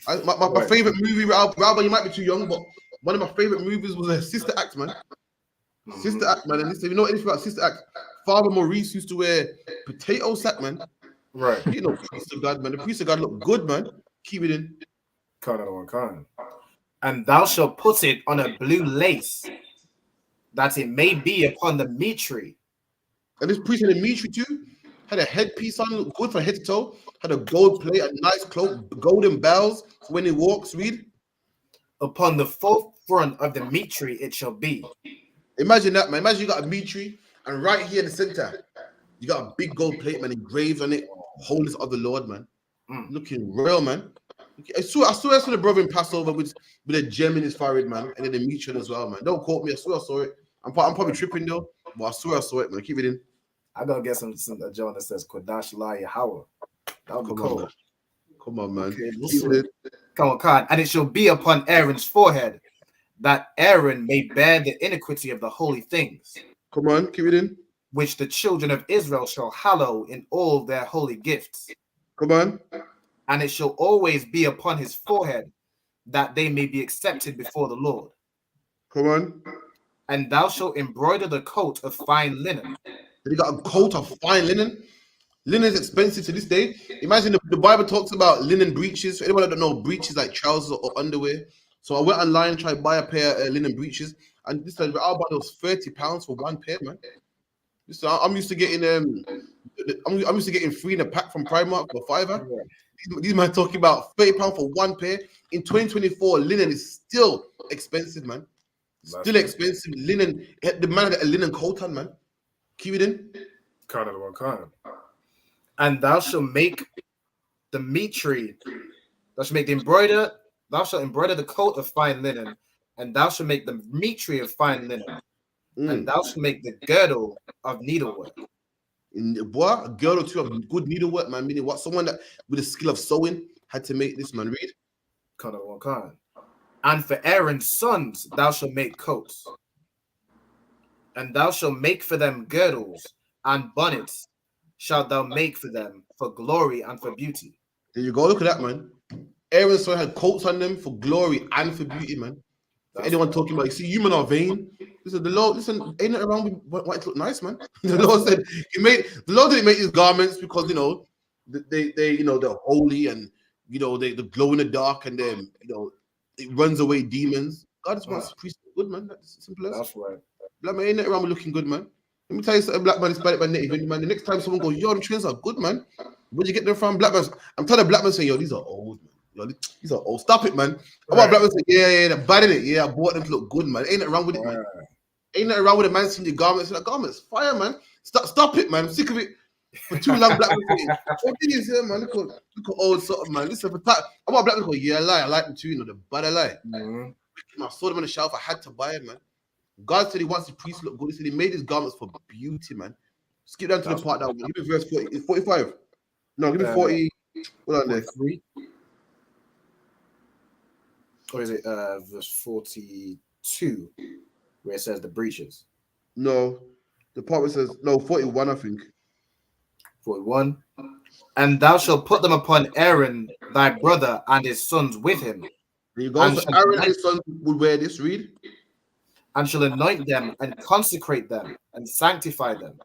My favorite movie, Rabbi, you might be too young, but one of my favorite movies was Sister Act, man. Sister Act, man. And listen, if you know anything about Sister Act, Father Maurice used to wear potato sack, man. Right. You know, priest of God, man. The priest of God look good, man. Keep it in. And thou shalt put it on a blue lace, that it may be upon the mitre. And this priest had a mitre too. Had a headpiece on, looked good from head to toe. Had a gold plate, a nice cloak, golden bells when he walks. Read. Upon the forefront of the mitre it shall be. Imagine that, man. Imagine you got a mitre, and right here in the center, you got a big gold plate, man, engraved on it. Holiness of the Lord, man. Looking real, man. I saw the brother in Passover with a gem in his forehead, man, and then the mitre as well, man. Don't quote me. I swear I saw it. I'm probably tripping though, but I swear I saw it, man. Keep it in. I gotta get some John that says Kodash La Yahweh. That would be cool. Come on, man. Okay, come on. And it shall be upon Aaron's forehead, that Aaron may bear the iniquity of the holy things. Come on, keep it in. Which the children of Israel shall hallow in all their holy gifts. Come on. And it shall always be upon his forehead, that they may be accepted before the Lord. Come on. And thou shalt embroider the coat of fine linen. They got a coat of fine linen. Linen is expensive to this day. Imagine the Bible talks about linen breeches. For anyone that don't know, breeches like trousers or underwear. So I went online and tried to buy a pair of linen breeches, and this time I'll buy those £30 for one pair, man. So I'm used to getting I'm used to getting 3 in a pack from Primark for £5. These man talking about £30 for one pair. In 2024, linen is still expensive, man. Still expensive. Linen. The man that a linen coat on, man. Keep it in. Kind of one kind. And thou shalt make the mitre. Thou shalt make the embroider. Thou shalt embroider the coat of fine linen, and thou shalt make the mitre of fine linen, and thou shalt make the girdle of needlework. What? A girdle too of good needlework, man. Meaning what? Someone that with the skill of sewing had to make this, man. Read. Kind of one kind. And for Aaron's sons thou shalt make coats, and thou shalt make for them girdles, and bonnets shalt thou make for them for glory and for beauty. There you go. Look at that, man. Aaron's son had coats on them for glory and for beauty, man. For anyone talking about, you see, human are vain. Listen, the Lord, ain't it around with what it look nice, man. The Lord said the Lord didn't make these garments because they they're holy and they glow in the dark and then it runs away demons. God just wants to preach good, man. That's simple as. That's right. Black man, ain't it around with looking good, man. Let me tell you something, black man, despite it by native, man. The next time someone goes, yo, the trains are good, man. Where'd you get them from? Black man, I'm telling black man saying, yo, these are old, man. Yo, these are old. Stop it, man. I want black man saying, yeah, they're bad in it. Yeah, I bought them to look good, man. Ain't nothing wrong with it, man. Ain't nothing wrong with a man seeing the garments. Like, garments, fire, man. Stop it, man. I'm sick of it. For too long, black man saying, what thing is here, man? Look at old sort of, man. Listen, I want black man to go, yeah, I lie. I like them too, the bad I lie. I saw them on the shelf. I had to buy it, man. God said he wants the priest to look good. He said he made his garments for beauty, man. Skip down to the part that give me verse 40, 45. No, give me 40. Hold on there. 3. Or is it verse 42 where it says the breeches? No, the part where it says 41, I think. 41. And thou shalt put them upon Aaron thy brother and his sons with him. There you go. So Aaron and his sons would wear this. Read. And shall anoint them and consecrate them and sanctify them.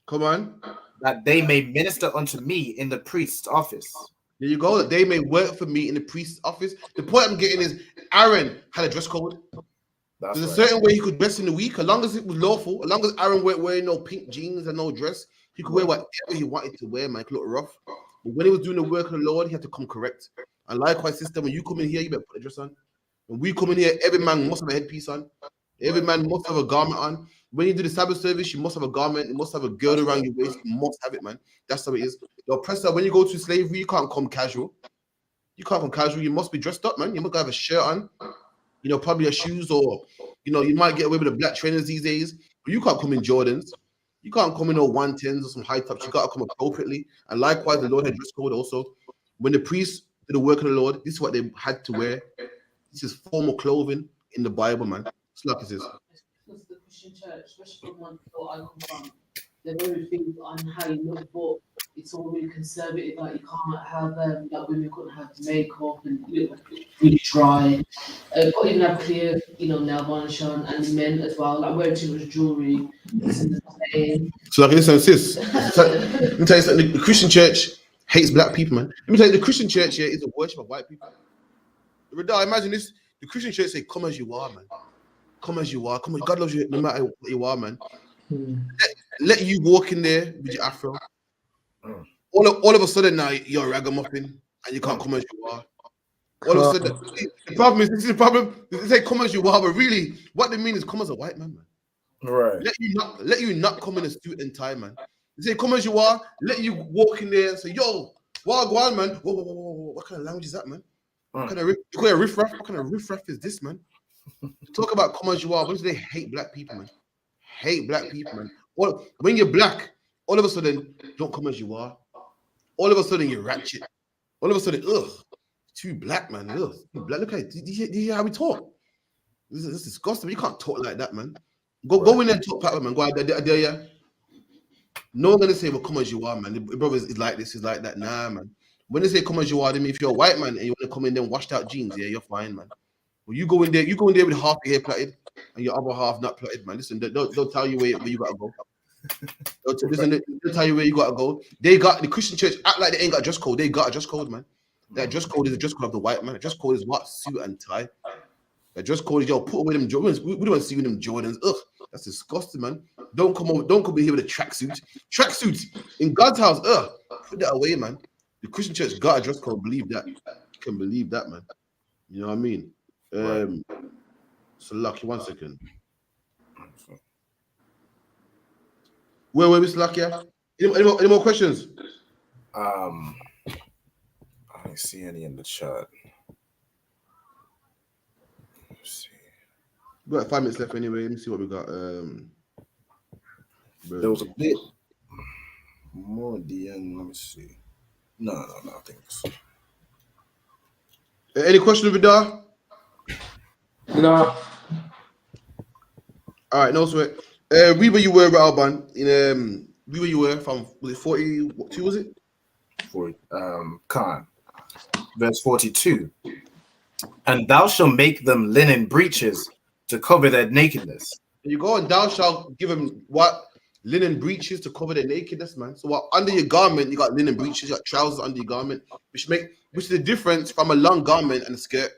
Come on. That they may minister unto me in the priest's office. There you go. That they may work for me in the priest's office. The point I'm getting is Aaron had a dress code. There's a certain way he could dress in the week, as long as it was lawful, as long as Aaron weren't wearing no pink jeans and no dress, he could wear whatever he wanted to wear, man. It could look rough. But when he was doing the work of the Lord, he had to come correct. And likewise, sister, when you come in here, you better put a dress on. When we come in here, every man must have a headpiece on. Every man must have a garment on. When you do the Sabbath service, you must have a garment. You must have a girdle around your waist. You must have it, man. That's how it is. The oppressor, when you go to slavery, you can't come casual. You can't come casual. You must be dressed up, man. You must have a shirt on. Probably your shoes, or you might get away with the black trainers these days. But you can't come in Jordans. You can't come in no 110s or some high tops. You gotta come appropriately. And likewise, the Lord had dress code also. When the priests did the work of the Lord, this is what they had to wear. This is formal clothing in the Bible, man. It's like this is. Because the Christian church, especially the one that I come from, they're very big on how you look, but it's all really conservative. Like you can't have like women couldn't have makeup and look really dry. Couldn't even have clear, nail varnish on, and the men as well, like wearing too much jewelry. So like listen, sis. Let me tell you something. The Christian church hates black people, man. Let me tell you, the Christian church here is a worship of white people. Imagine this. The Christian church say, "Come as you are, man. Come as you are. Come on, God loves you no matter what you are, man." Let you walk in there with your afro. All of a sudden now you're a ragamuffin and you can't come as you are. All of a sudden, the problem is, this is the problem. They say come as you are, but really what they mean is come as a white man, man. Right. Let you not come in a suit and tie, man. They say come as you are, let you walk in there and say, yo, wagwan, man. Whoa. What kind of language is that, man? What kind of riff-raff? What kind of riff-raff is this, man? Talk about come as you are. But they hate black people, man. Hate black people, man. When you're black, all of a sudden, don't come as you are. All of a sudden, you're ratchet. All of a sudden, too black, man. Ugh, too black. Look at it. Do you hear how we talk? This is disgusting. You can't talk like that, man. Go in there and talk back, man. Go out there, yeah. No one gonna say, well, come as you are, man. The brother is like this, is like that. Nah, man. When they say come as you are, I mean if you're a white man and you want to come in them washed out jeans, yeah, you're fine, man. Well, you go in there with half your hair plaited and your other half not plaited, man. Listen, they'll tell you where you gotta go. They'll tell you where you gotta go. They got the Christian church act like they ain't got a dress code. They got a dress code, man. That dress code is a dress code of the white man. A dress code is what? Suit and tie. That dress code is, yo, put away them Jordans. We don't want to see them Jordans. Ugh, that's disgusting, man. Don't come in here with a tracksuit. Tracksuit in God's house. Ugh, put that away, man. The Christian church got a dress code. Believe that. You can believe that, man. You know what I mean? So Lucky, 1 second. Where Mr. Lucky? Any more questions? I don't see any in the chat. Let's see. We got 5 minutes left anyway. Let me see what we got. There was a bit more at the end. Let me see. No, I think so. Any questions, Vidar? No. All right, no sweat. Read where you were, Alban. Read where you were from. Was it 42? Was it? 40. Khan. Verse 42. And thou shalt make them linen breeches to cover their nakedness. There you go, and thou shalt give them what? Linen breeches to cover their nakedness, man. So what? Under your garment, you got linen breeches, you got trousers under your garment, which is the difference from a long garment and a skirt.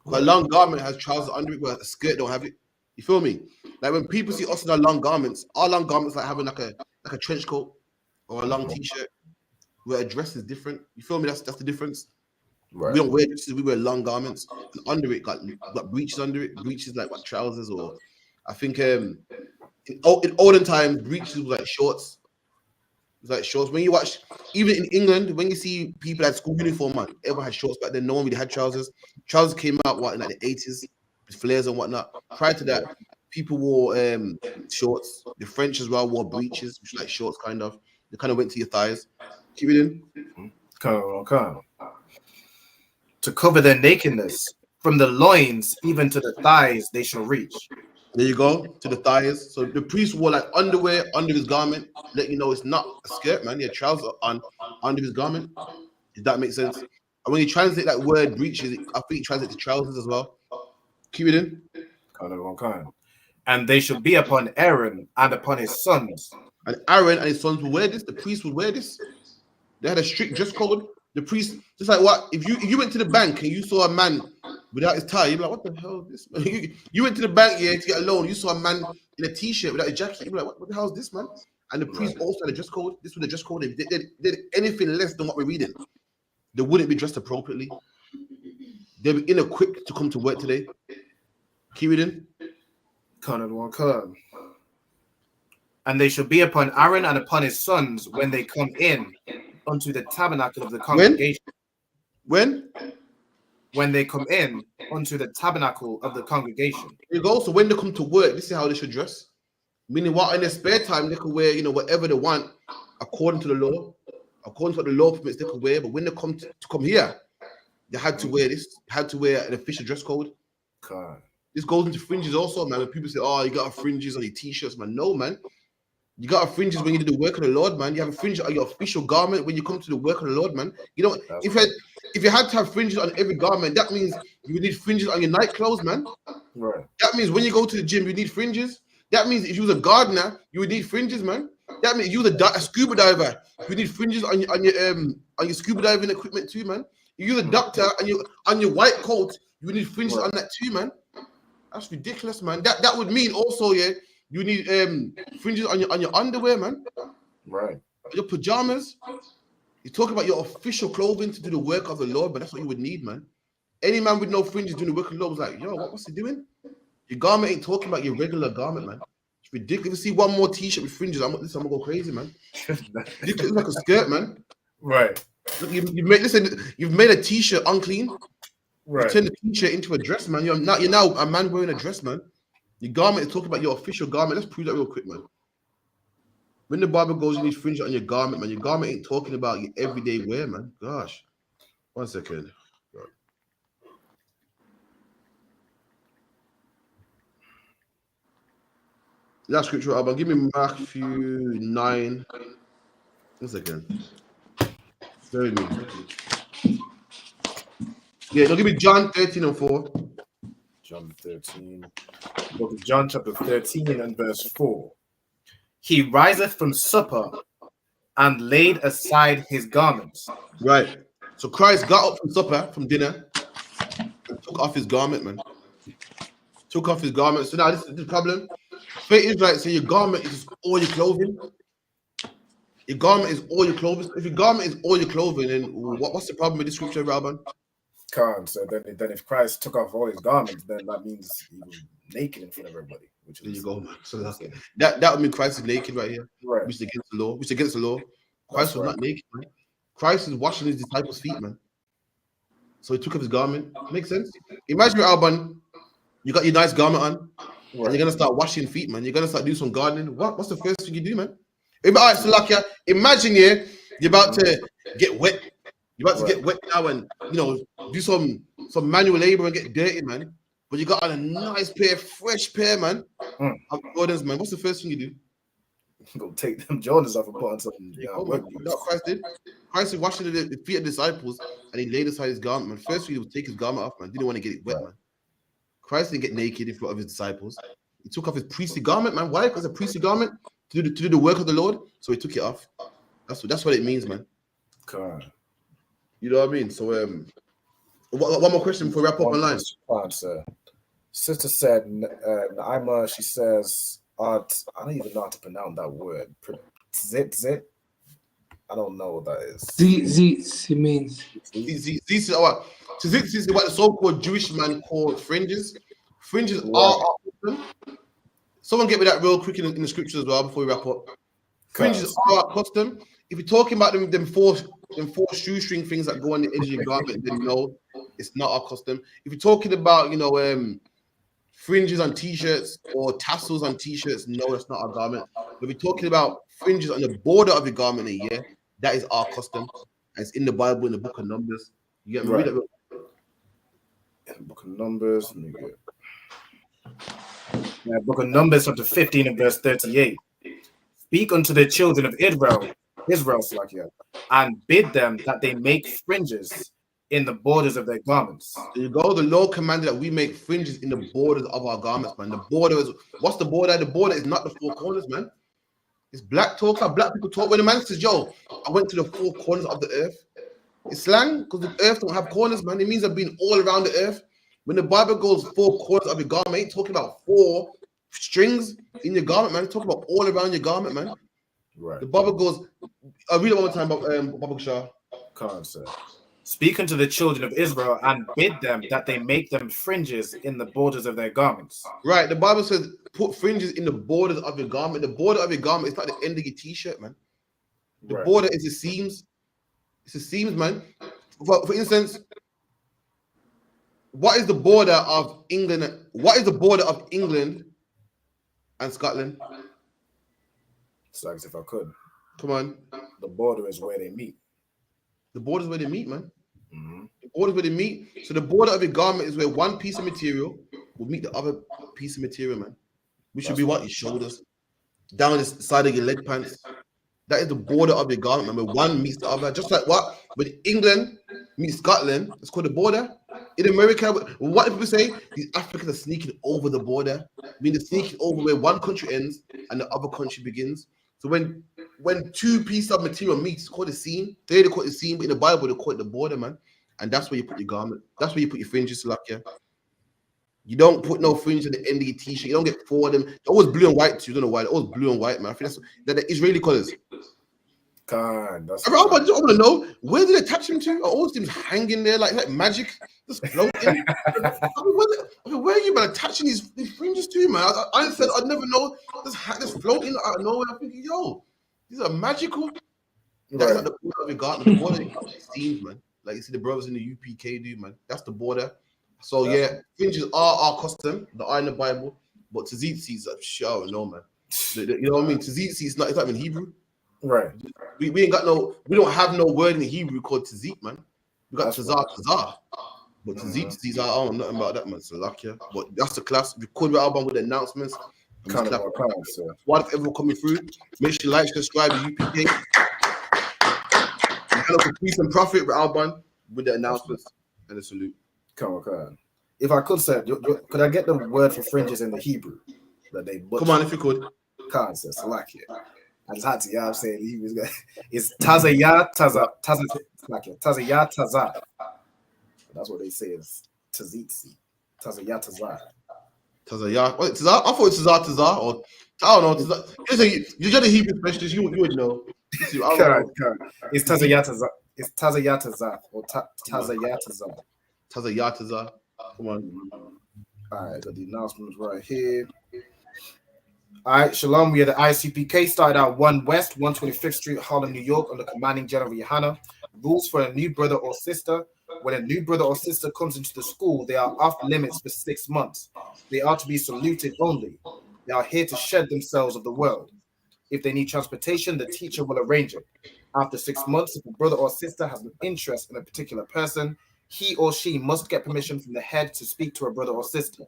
Because a long garment has trousers under it, but a skirt don't have it. You feel me? Like when people see us in our long garments like having like a trench coat or a long t-shirt, where a dress is different. You feel me? That's the difference. Right. We don't wear dresses, we wear long garments. And under it got breeches under it. Breeches like what, trousers, or I think in olden times, breeches was like shorts. It's like shorts. When you watch, even in England, when you see people at school uniform, man, everyone had shorts back then. No one really had trousers. Trousers came out in like the 80s with flares and whatnot. Prior to that, people wore shorts. The French as well wore breeches, which like shorts kind of. They kind of went to your thighs. Keep it in. Come. To cover their nakedness, from the loins even to the thighs they shall reach. There you go, to the thighs. So the priest wore like underwear under his garment, let you know it's not a skirt, man. He had trousers on under his garment. Does that make sense? And when you translate that word breeches, I think you translate to trousers as well. Keep it in. Kind. And they shall be upon Aaron and upon his sons. And Aaron and his sons would wear this. The priest would wear this. They had a strict dress code. The priest, just like what? If you went to the bank and you saw a man without his tie, you'd be like, what the hell is this? You went to the bank, to get a loan. You saw a man in a t-shirt without a jacket. You'd be like, what the hell is this, man? And the priest also had a dress code. This was the dress code. If they did anything less than what we're reading, they wouldn't be dressed appropriately. They'd be ill-equipped to come to work today. Keep it in. Come. And they shall be upon Aaron and upon his sons when they come in unto the tabernacle of the congregation. When they come in unto the tabernacle of the congregation. There you go. So when they come to work, this is how they should dress. Meaning what, in their spare time, they can wear, whatever they want according to the law. According to what the law permits, they can wear. But when they come to come here, they had to wear this. Had to wear an official dress code. God. This goes into fringes also, man. When people say, oh, you got fringes on your t-shirts, man. No, man. You got fringes when you do the work of the Lord, man. You have a fringe on your official garment when you come to the work of the Lord, man. You know, if you had to have fringes on every garment, that means you would need fringes on your night clothes, man. Right. That means when you go to the gym, you need fringes. That means if you was a gardener, you would need fringes, man. That means if you was a scuba diver, you need fringes on your scuba diving equipment too, man. If you're a doctor and you on your white coat, you would need fringes on that too, man. That's ridiculous, man. That would mean also, yeah. You need fringes on your underwear, man. Right. Your pajamas. You're talking about your official clothing to do the work of the Lord, but that's what you would need, man. Any man with no fringes doing the work of the Lord was like, yo, what's he doing? Your garment ain't talking about your regular garment, man. It's ridiculous. If you see one more t-shirt with fringes, I'm gonna go crazy, man. It looks like a skirt, man. Right. Look, you've made a t-shirt unclean. Right. You turn the t-shirt into a dress, man. You're now a man wearing a dress, man. Your garment is talking about your official garment. Let's prove that real quick, man. When the Bible goes, you need fringes on your garment, man. Your garment ain't talking about your everyday wear, man. Gosh. 1 second. God. Last scripture, Alban. Give me Matthew 9. 1 second. Yeah, don't give me John 13 and 4. John 13. Book of John chapter 13 and verse 4. He riseth from supper and laid aside his garments. Right. So Christ got up from supper, from dinner, and took off his garment, man. Took off his garment. So now this is the problem. Faith Israelite say your garment is all your clothing. Your garment is all your clothing. If your garment is all your clothing, then what's the problem with this scripture, Rabban? Can't. So then if Christ took off all his garments, then that means he was naked in front of everybody. Which is, there you go, man. So that would mean Christ is naked right here. Right. Which is against the law. Which is against the law. Christ was not naked, man. Christ is washing his disciples' feet, man. So he took off his garment. Makes sense? Imagine, Alban, you got your nice garment on, and you're gonna start washing feet, man. You're gonna start doing some gardening. What's the first thing you do, man? All right, so like, imagine you're about to get wet. You're about to get wet now, and do some manual labor and get dirty, man. But you got on a nice pair, fresh pair, man. Of Jordans, man. What's the first thing you do? Go take them Jordans off and put on something. That's Christ did. Christ was washing the feet of the disciples, and he laid aside his garment, man. First thing he would take his garment off, man. Didn't want to get it wet, man. Christ didn't get naked in front of his disciples. He took off his priestly garment, man. Why? Because a priestly garment to do the work of the Lord. So he took it off. That's what it means, man. God. You know what I mean? So one more question before we wrap up online. Sister said, Naima, she says, I don't even know how to pronounce that word. Zit. I don't know what that is. Zit, it means. Zit is what the so-called Jewish man called fringes. Fringes are custom. Someone get me that real quick in the scriptures as well before we wrap up. Fringes are custom. If you're talking about them four shoestring things that go on the edge of your garment, then no, it's not our custom. If you're talking about fringes on t-shirts or tassels on t-shirts, no, that's not our garment. If you're talking about fringes on the border of your garment, that is our custom. And it's in the Bible, in the book of Numbers. You get me? Right. Read it. In the book of Numbers, let me get book of Numbers, chapter 15 and verse 38. Speak unto the children of Israel, and bid them that they make fringes in the borders of their garments. There you go. The Lord commanded that we make fringes in the borders of our garments, man. The border is what's the border? The border is not the four corners, man. It's black talk. How black people talk. When a man says, "Yo, I went to the four corners of the earth," it's slang because the earth don't have corners, man. It means I've been all around the earth. When the Bible goes four corners of your garment, it ain't talking about four strings in your garment, man. It's talking about all around your garment, man. Right. The Bible goes. I'll read it one more time, Baba Shah. Speak unto the children of Israel and bid them that they make them fringes in the borders of their garments. Right. The Bible says put fringes in the borders of your garment. The border of your garment is like the end of your t-shirt, man. The border is the seams. It's the seams, man. For instance, what is the border of England? What is the border of England and Scotland? Sucks if I could. Come on. The border is where they meet. The border is where they meet, man. Mm-hmm. The border is where they meet. So the border of your garment is where one piece of material will meet the other piece of material, man. Which should be what? Your shoulders. Down the side of your leg pants. That is the border of your garment, man. Where one meets the other. Just like what? When England meets Scotland, it's called the border. In America, what people say? These Africans are sneaking over the border. I mean, they're sneaking over where one country ends and the other country begins. So when two pieces of material meet, it's called a seam. They call it a seam, but in the Bible, they call it the border, man. And that's where you put your garment. That's where you put your fringes, You don't put no fringe at the end of your t-shirt. You don't get four of them. They're always blue and white. You don't know why. They're always blue and white, man. I think they're the Israeli colors. I want to know, where did they attach them to? Are all things hanging there like magic? Just floating? Where are you, man, attaching these fringes to, man? I said I'd never know this floating out of nowhere. I'm thinking, yo, these are magical. That's like the border of your garment. The border is seams, man. Like you see the brothers in the UPK do, man. That's the border. So fringes are our custom, that are in the Bible, but tzitzis are sure no, man. You know what I mean? Tzitzis it's not in Hebrew. Right. We don't have no word in Hebrew called tzit, man. We got tzar. But tzit, I don't know nothing about that, man. Salakia. But that's the class. Record your album with the announcements. What if everyone coming through? Make sure you like, subscribe to UPK. And also peace and profit with Alban with the announcements and the salute. Come on. If I could say, could I get the word for fringes in the Hebrew that they butchered? Come on, if you could. Can't say Salakia. I just had to, I'm saying he was going. It's Tazaya Taza. That's what they say is Tazitzi. Tazaya Taza. Tazaya. What, Taza? I thought it's Taza or I don't know. You're just a Hebrew specialist. You would know. It's Tazaya Taza. It's Tazaya Taza or Tazaya Taza. Tazaya Taza. Come on. All right, got the announcements right here. All right, Shalom. We are the I.S.U.P.K. Started out 1 West, 125th Street, Harlem, New York, under commanding General YAHANNA. Rules for a new brother or sister. When a new brother or sister comes into the school, they are off limits for 6 months. They are to be saluted only. They are here to shed themselves of the world. If they need transportation, the teacher will arrange it. After 6 months, if a brother or sister has an interest in a particular person, he or she must get permission from the head to speak to a brother or sister.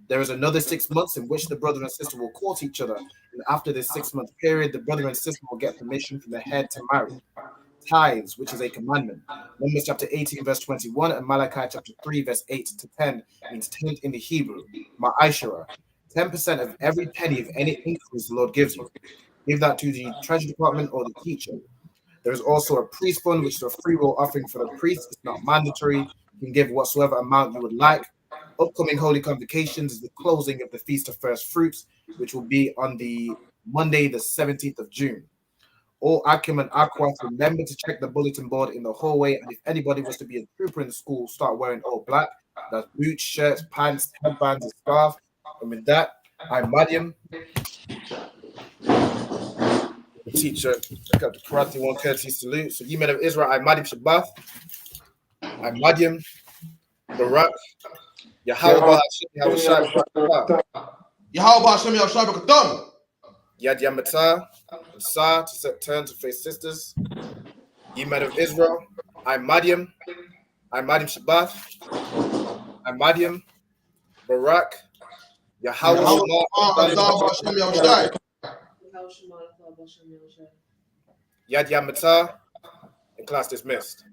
There is another 6 months in which the brother and sister will court each other, and after this 6 month period, the brother and sister will get permission from the head to marry. Tithes, which is a commandment. Numbers chapter 18, verse 21, and Malachi chapter 3, verse 8 to 10 means tenth in the Hebrew. Ma'ashara, 10% of every penny of any increase the Lord gives you. Give that to the treasury department or the teacher. There is also a priest fund, which is a free will offering for the priest. It's not mandatory. You can give whatsoever amount you would like. Upcoming holy convocations is the closing of the Feast of First Fruits, which will be on the Monday, the 17th of June. All Akim and Aquas, remember to check the bulletin board in the hallway. And if anybody was to be a trooper in the school, start wearing all black. That's boots, shirts, pants, headbands, and scarf. And with that, I'm Madiam. The teacher, I got the Karathya 1 courtesy salute. So, you men of Israel, I'm Madiam Shabbat. I'm Madiam, Barak. Yahweh Yad Yamata, and Sa to set turn to face sisters. Ye men of Israel, I'm Madiam Shabbat, I'm Madiam, Barak, Yahweh Yad Yamata, and class dismissed.